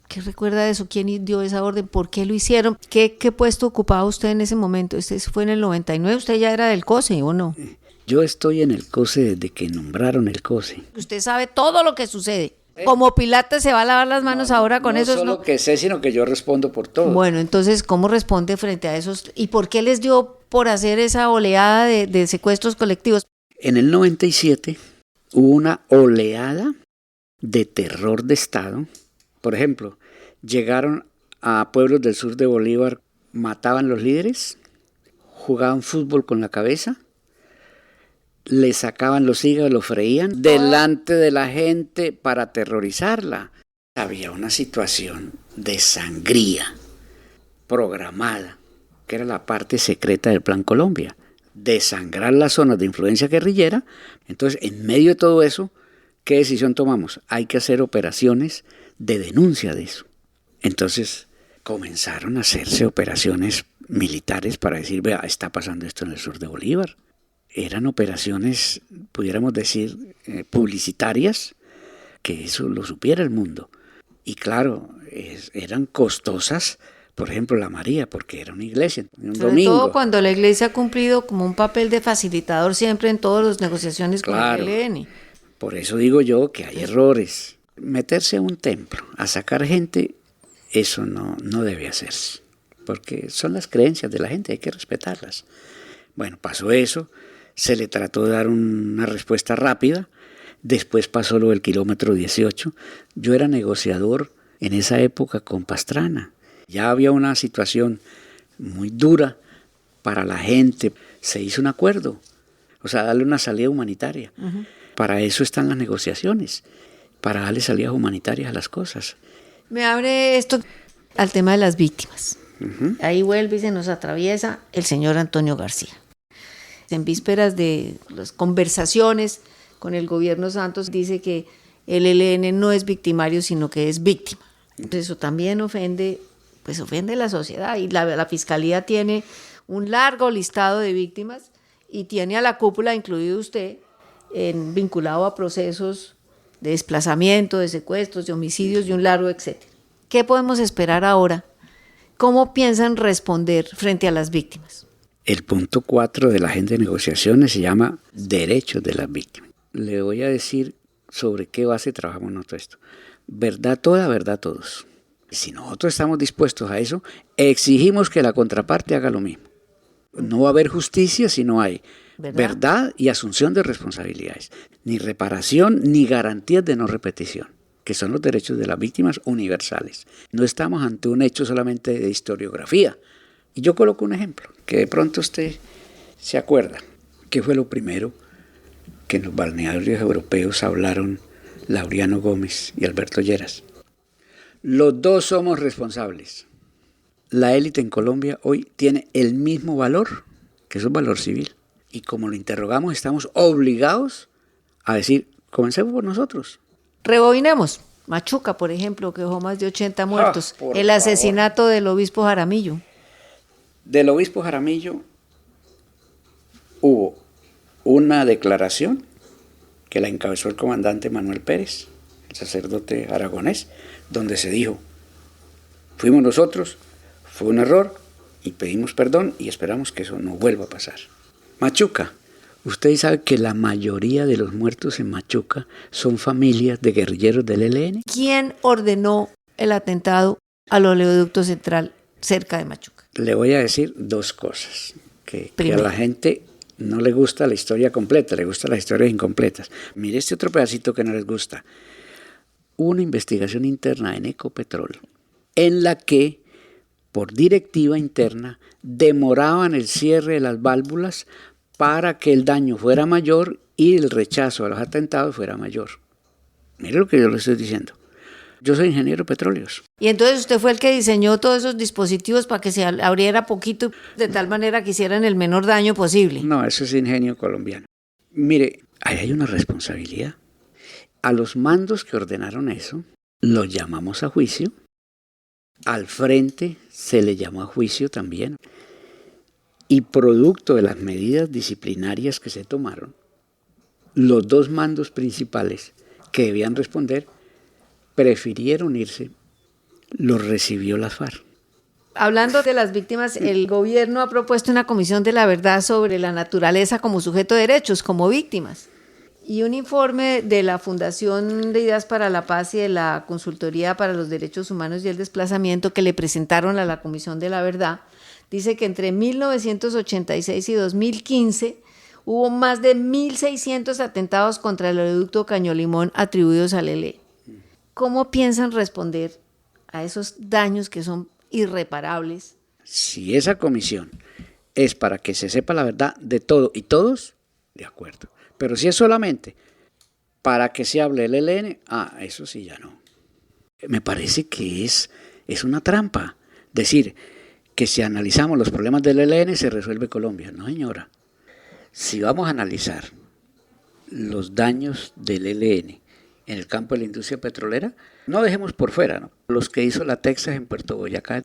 ¿qué recuerda de eso? ¿Quién dio esa orden? ¿Por qué lo hicieron? ¿Qué puesto ocupaba usted en ese momento? ¿Este fue en el 99? ¿Usted ya era del COSE o no? Yo estoy en el COSE desde que nombraron el COSE. Usted sabe todo lo que sucede. Como Pilates se va a lavar las manos ahora con eso. No solo que sé, sino que yo respondo por todo. Bueno, entonces, ¿cómo responde frente a esos? ¿Y por qué les dio por hacer esa oleada de secuestros colectivos? En el 97 hubo una oleada de terror de Estado. Por ejemplo, llegaron a pueblos del sur de Bolívar, mataban los líderes, jugaban fútbol con la cabeza, le sacaban los hígados, los freían delante de la gente para aterrorizarla. Había una situación de sangría programada, que era la parte secreta del Plan Colombia, desangrar las zonas de influencia guerrillera. Entonces, en medio de todo eso, ¿qué decisión tomamos? Hay que hacer operaciones de denuncia de eso. Entonces, comenzaron a hacerse operaciones militares para decir, vea, está pasando esto en el sur de Bolívar. Eran operaciones, pudiéramos decir, publicitarias, que eso lo supiera el mundo. Y claro, eran costosas, por ejemplo, la María, porque era una iglesia, un Sobre domingo. todo cuando la iglesia ha cumplido como un papel de facilitador siempre en todas las negociaciones con Claro. el ELN. Por eso digo yo que hay errores. Meterse a un templo, a sacar gente, eso no debe hacerse, porque son las creencias de la gente, hay que respetarlas. Bueno, pasó eso, se le trató de dar una respuesta rápida, después pasó lo del kilómetro 18. Yo era negociador en esa época con Pastrana. Ya había una situación muy dura para la gente. Se hizo un acuerdo, o sea, darle una salida humanitaria. Uh-huh. Para eso están las negociaciones, para darle salidas humanitarias a las cosas. Me abre esto al tema de las víctimas. Uh-huh. Ahí vuelve y se nos atraviesa el señor Antonio García. En vísperas de las conversaciones con el gobierno Santos, dice que el ELN no es victimario, sino que es víctima. Entonces, eso también ofende a la sociedad, y la Fiscalía tiene un largo listado de víctimas y tiene a la cúpula, incluido usted, vinculado a procesos de desplazamiento, de secuestros, de homicidios, de un largo etcétera. ¿Qué podemos esperar ahora? ¿Cómo piensan responder frente a las víctimas? El punto 4 de la agenda de negociaciones se llama Derechos de las Víctimas. Le voy a decir sobre qué base trabajamos nosotros esto. Verdad toda, verdad todos. Si nosotros estamos dispuestos a eso, exigimos que la contraparte haga lo mismo. No va a haber justicia si no hay verdad y asunción de responsabilidades. Ni reparación ni garantías de no repetición, que son los derechos de las víctimas universales. No estamos ante un hecho solamente de historiografía. Y yo coloco un ejemplo, que de pronto usted se acuerda, que fue lo primero que en los balnearios europeos hablaron Laureano Gómez y Alberto Lleras. Los dos somos responsables. La élite en Colombia hoy tiene el mismo valor, que es un valor civil. Y como lo interrogamos, estamos obligados a decir, comencemos por nosotros. Rebobinemos. Machuca, por ejemplo, que dejó más de 80 muertos. El asesinato del obispo Jaramillo. Del obispo Jaramillo hubo una declaración que la encabezó el comandante Manuel Pérez, el sacerdote aragonés, donde se dijo, fuimos nosotros, fue un error y pedimos perdón y esperamos que eso no vuelva a pasar. Machuca, usted sabe que la mayoría de los muertos en Machuca son familias de guerrilleros del ELN. ¿Quién ordenó el atentado al oleoducto central cerca de Machuca? Le voy a decir dos cosas, que a la gente no le gusta la historia completa, le gustan las historias incompletas. Mire este otro pedacito que no les gusta. Hubo una investigación interna en Ecopetrol en la que, por directiva interna, demoraban el cierre de las válvulas para que el daño fuera mayor y el rechazo a los atentados fuera mayor. Mire lo que yo le estoy diciendo. Yo soy ingeniero de petróleos. Y entonces usted fue el que diseñó todos esos dispositivos para que se abriera poquito, de tal manera que hicieran el menor daño posible. No, eso es ingenio colombiano. Mire, ahí hay una responsabilidad. A los mandos que ordenaron eso, los llamamos a juicio. Al frente se le llamó a juicio también. Y producto de las medidas disciplinarias que se tomaron, los dos mandos principales que debían responder prefirieron irse, los recibió las FARC. Hablando de las víctimas, el gobierno ha propuesto una comisión de la verdad sobre la naturaleza como sujeto de derechos, como víctimas. Y un informe de la Fundación de Ideas para la Paz y de la Consultoría para los Derechos Humanos y el Desplazamiento que le presentaron a la Comisión de la Verdad, dice que entre 1986 y 2015 hubo más de 1.600 atentados contra el oleoducto Caño-Limón atribuidos al ELN. ¿Cómo piensan responder a esos daños que son irreparables? Si esa comisión es para que se sepa la verdad de todo y todos, de acuerdo. Pero si es solamente para que se hable el ELN, eso sí ya no. Me parece que es una trampa decir que si analizamos los problemas del ELN se resuelve Colombia. No, señora. Si vamos a analizar los daños del ELN en el campo de la industria petrolera, no dejemos por fuera, ¿no?, los que hizo la Texas en Puerto Boyacá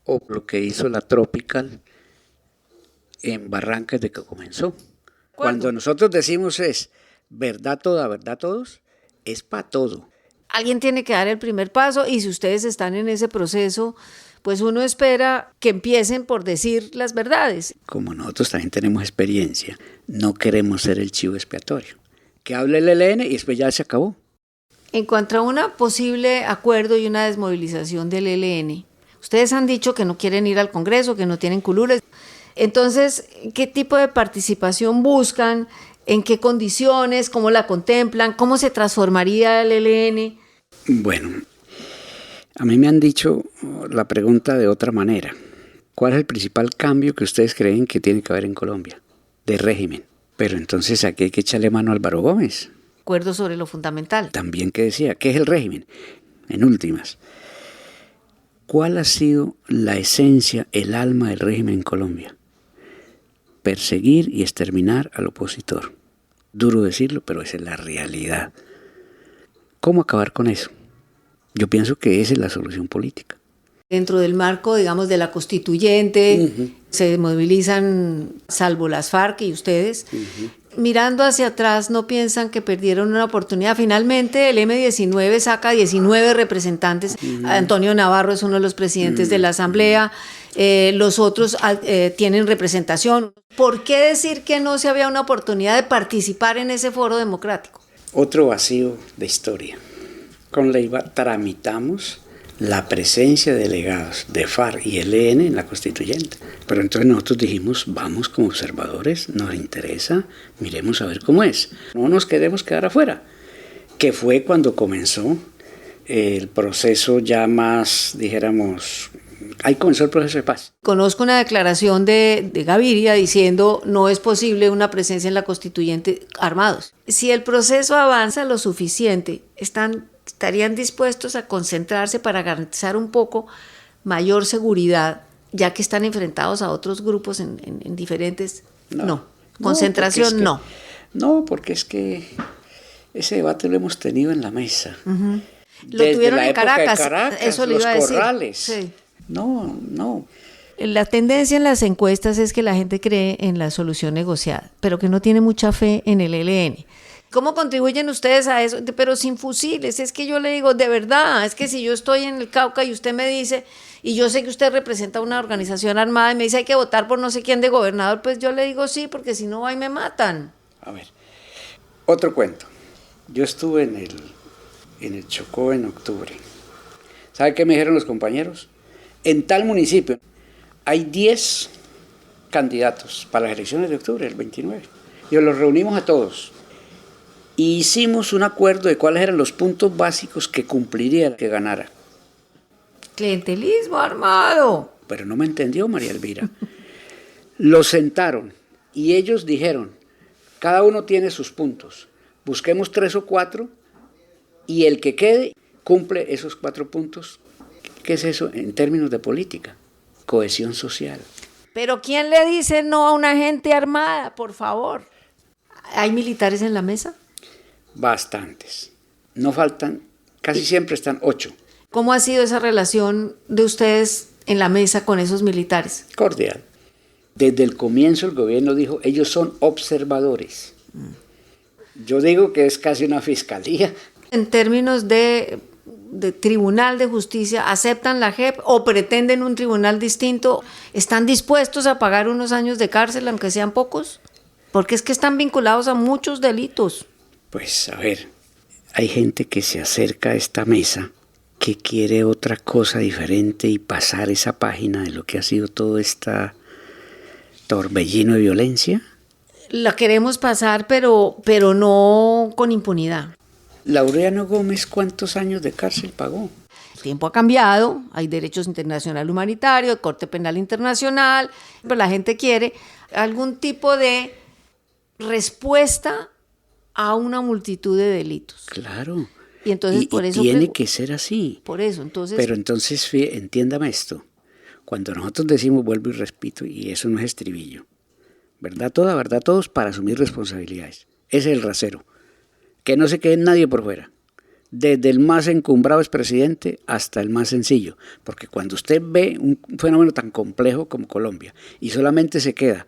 o lo que hizo la Tropical en Barrancas desde que comenzó. Cuando nosotros decimos es verdad toda, verdad todos, es para todo. Alguien tiene que dar el primer paso y si ustedes están en ese proceso, pues uno espera que empiecen por decir las verdades. Como nosotros también tenemos experiencia, no queremos ser el chivo expiatorio. Que hable el ELN y después ya se acabó. En cuanto a un posible acuerdo y una desmovilización del ELN, ustedes han dicho que no quieren ir al Congreso, que no tienen curules. Entonces, ¿qué tipo de participación buscan? ¿En qué condiciones? ¿Cómo la contemplan? ¿Cómo se transformaría el ELN? Bueno, a mí me han dicho la pregunta de otra manera. ¿Cuál es el principal cambio que ustedes creen que tiene que haber en Colombia de régimen? Pero entonces aquí hay que echarle mano a Álvaro Gómez. Acuerdo sobre lo fundamental. También que decía, ¿qué es el régimen? En últimas, ¿cuál ha sido la esencia, el alma del régimen en Colombia? Perseguir y exterminar al opositor. Duro decirlo, pero esa es la realidad. ¿Cómo acabar con eso? Yo pienso que esa es la solución política. Dentro del marco, digamos, de la constituyente, se movilizan, salvo las FARC y ustedes. Mirando hacia atrás, ¿no piensan que perdieron una oportunidad? Finalmente, el M-19 saca 19 representantes. Antonio Navarro es uno de los presidentes de la Asamblea. Los otros tienen representación. ¿Por qué decir que no se había una oportunidad de participar en ese foro democrático? Otro vacío de historia. Con Leiva tramitamos la presencia de delegados de FARC y ELN en la constituyente. Pero entonces nosotros dijimos, vamos como observadores, nos interesa, miremos a ver cómo es. No nos queremos quedar afuera. Que fue cuando comenzó el proceso ya más, dijéramos, ahí comenzó el proceso de paz. Conozco una declaración de Gaviria diciendo no es posible una presencia en la constituyente armados. Si el proceso avanza lo suficiente, estarían dispuestos a concentrarse para garantizar un poco mayor seguridad, ya que están enfrentados a otros grupos en diferentes... No. Concentración no. No, porque es que ese debate lo hemos tenido en la mesa. Lo tuvieron en Caracas, eso le iba a decir. Corrales. Sí. No. La tendencia en las encuestas es que la gente cree en la solución negociada, pero que no tiene mucha fe en el ELN. ¿Cómo contribuyen ustedes a eso? Pero sin fusiles, es que yo le digo, de verdad, es que si yo estoy en el Cauca y usted me dice, y yo sé que usted representa una organización armada y me dice hay que votar por no sé quién de gobernador, pues yo le digo sí, porque si no, ahí me matan. A ver, otro cuento. Yo estuve en el Chocó en octubre. ¿Sabe qué me dijeron los compañeros? En tal municipio hay 10 candidatos para las elecciones de octubre, el 29. Y los reunimos a todos. Y hicimos un acuerdo de cuáles eran los puntos básicos que cumpliría el que ganara. Clientelismo armado. Pero no me entendió María Elvira. Los sentaron y ellos dijeron, cada uno tiene sus puntos. Busquemos 3 o 4 y el que quede cumple esos 4 puntos. ¿Qué es eso en términos de política? Cohesión social. Pero ¿quién le dice no a una gente armada, por favor? ¿Hay militares en la mesa? Bastantes. No faltan, casi siempre están 8. ¿Cómo ha sido esa relación de ustedes en la mesa con esos militares? Cordial. Desde el comienzo el gobierno dijo, ellos son observadores. Yo digo que es casi una fiscalía. En términos de tribunal de justicia, ¿aceptan la JEP o pretenden un tribunal distinto? ¿Están dispuestos a pagar unos años de cárcel, aunque sean pocos? Porque es que están vinculados a muchos delitos. Pues, a ver, hay gente que se acerca a esta mesa que quiere otra cosa diferente y pasar esa página de lo que ha sido todo este torbellino de violencia. la queremos pasar, pero no con impunidad. Laureano Gómez, ¿cuántos años de cárcel pagó? El tiempo ha cambiado, hay derechos internacional humanitario, Corte Penal Internacional, pero la gente quiere algún tipo de respuesta a una multitud de delitos. Claro. Y entonces por eso tiene que ser así. Por eso, entonces. Pero entonces, entiéndame esto. Cuando nosotros decimos vuelvo y repito, y eso no es estribillo, verdad todos para asumir responsabilidades. Ese es el rasero. Que no se quede nadie por fuera. Desde el más encumbrado expresidente hasta el más sencillo. Porque cuando usted ve un fenómeno tan complejo como Colombia y solamente se queda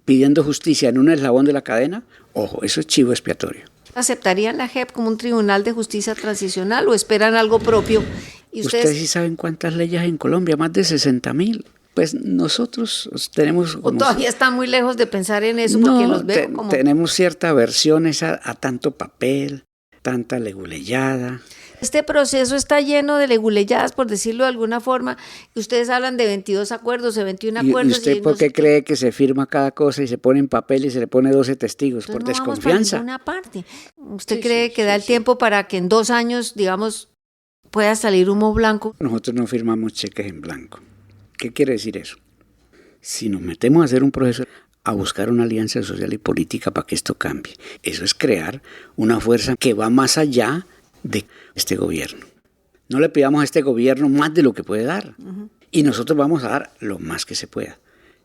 pidiendo justicia en un eslabón de la cadena, ojo, eso es chivo expiatorio. ¿Aceptarían la JEP como un tribunal de justicia transicional o esperan algo propio? ¿Y ustedes sí saben cuántas leyes hay en Colombia? Más de 60,000. Pues nosotros tenemos... ¿O todavía están muy lejos de pensar en eso? Porque los veo como... Tenemos cierta aversión a tanto papel, tanta leguleyada. Este proceso está lleno de leguleyadas, por decirlo de alguna forma. Ustedes hablan de 22 acuerdos, de 21 acuerdos. ¿Y usted por qué cree que se firma cada cosa y se pone en papel y se le pone 12 testigos? Entonces, por desconfianza. Vamos para ninguna parte. ¿Usted cree que da el tiempo para que en 2 años, digamos, pueda salir humo blanco? Nosotros no firmamos cheques en blanco. ¿Qué quiere decir eso? Si nos metemos a hacer un proceso, a buscar una alianza social y política para que esto cambie, eso es crear una fuerza que va más allá de este gobierno. No le pidamos a este gobierno más de lo que puede dar. Y nosotros vamos a dar lo más que se pueda.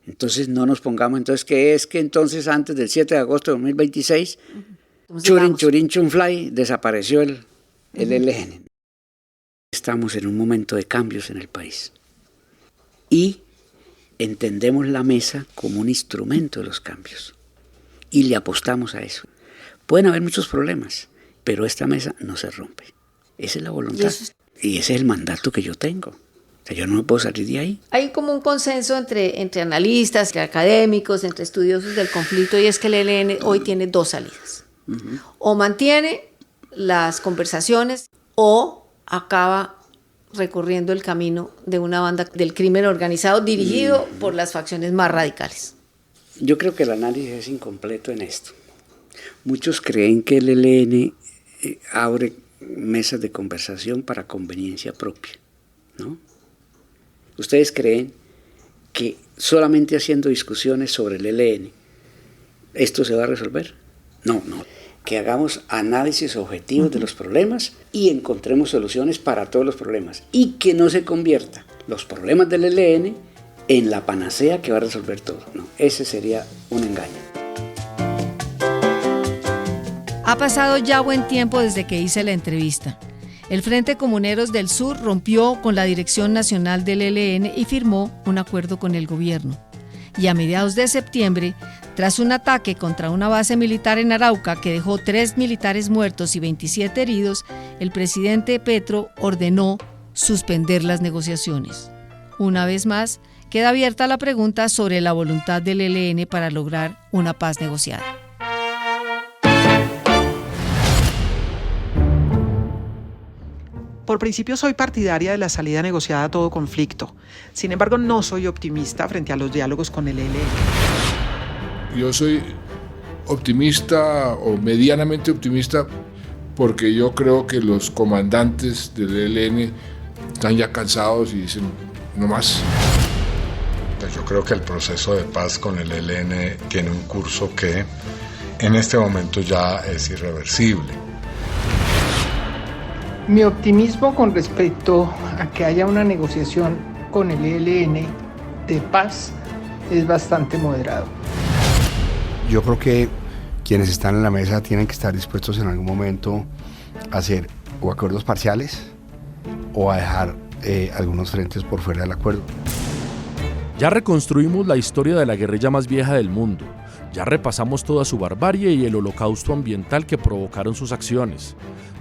Entonces no nos pongamos, entonces, ¿qué es que entonces antes del 7 de agosto de 2026, churin chunfly, desapareció el ELN? Estamos en un momento de cambios en el país. Y entendemos la mesa como un instrumento de los cambios. Y le apostamos a eso. Pueden haber muchos problemas, pero esta mesa no se rompe. Esa es la voluntad. Y ese es el mandato que yo tengo. O sea, yo no me puedo salir de ahí. Hay como un consenso entre analistas, entre académicos, entre estudiosos del conflicto, y es que el ELN hoy tiene 2 salidas. O mantiene las conversaciones o acaba recorriendo el camino de una banda del crimen organizado dirigido por las facciones más radicales. Yo creo que el análisis es incompleto en esto. Muchos creen que el ELN abre mesas de conversación para conveniencia propia, ¿no? ¿Ustedes creen que solamente haciendo discusiones sobre el ELN esto se va a resolver? No. Que hagamos análisis objetivos de los problemas y encontremos soluciones para todos los problemas y que no se convierta los problemas del ELN en la panacea que va a resolver todo. No, ese sería un engaño. Ha pasado ya buen tiempo desde que hice la entrevista. El Frente Comuneros del Sur rompió con la Dirección Nacional del ELN y firmó un acuerdo con el gobierno. Y a mediados de septiembre, tras un ataque contra una base militar en Arauca que dejó 3 militares muertos y 27 heridos, el presidente Petro ordenó suspender las negociaciones. Una vez más, queda abierta la pregunta sobre la voluntad del ELN para lograr una paz negociada. Por principio soy partidaria de la salida negociada a todo conflicto. Sin embargo, no soy optimista frente a los diálogos con el ELN. Yo soy optimista o medianamente optimista porque yo creo que los comandantes del ELN están ya cansados y dicen no más. Yo creo que el proceso de paz con el ELN tiene un curso que en este momento ya es irreversible. Mi optimismo con respecto a que haya una negociación con el ELN de paz es bastante moderado. Yo creo que quienes están en la mesa tienen que estar dispuestos en algún momento a hacer o acuerdos parciales o a dejar algunos frentes por fuera del acuerdo. Ya reconstruimos la historia de la guerrilla más vieja del mundo. Ya repasamos toda su barbarie y el holocausto ambiental que provocaron sus acciones.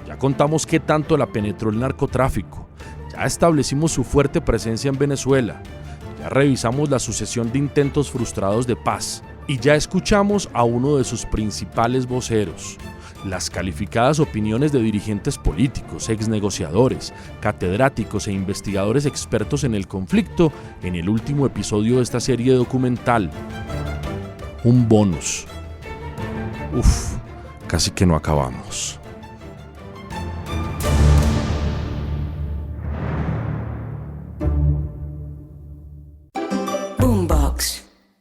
Ya contamos qué tanto la penetró el narcotráfico. Ya establecimos su fuerte presencia en Venezuela. Ya revisamos la sucesión de intentos frustrados de paz. Y ya escuchamos a uno de sus principales voceros. Las calificadas opiniones de dirigentes políticos, exnegociadores, catedráticos e investigadores expertos en el conflicto en el último episodio de esta serie documental. Un bonus. Uf, casi que no acabamos.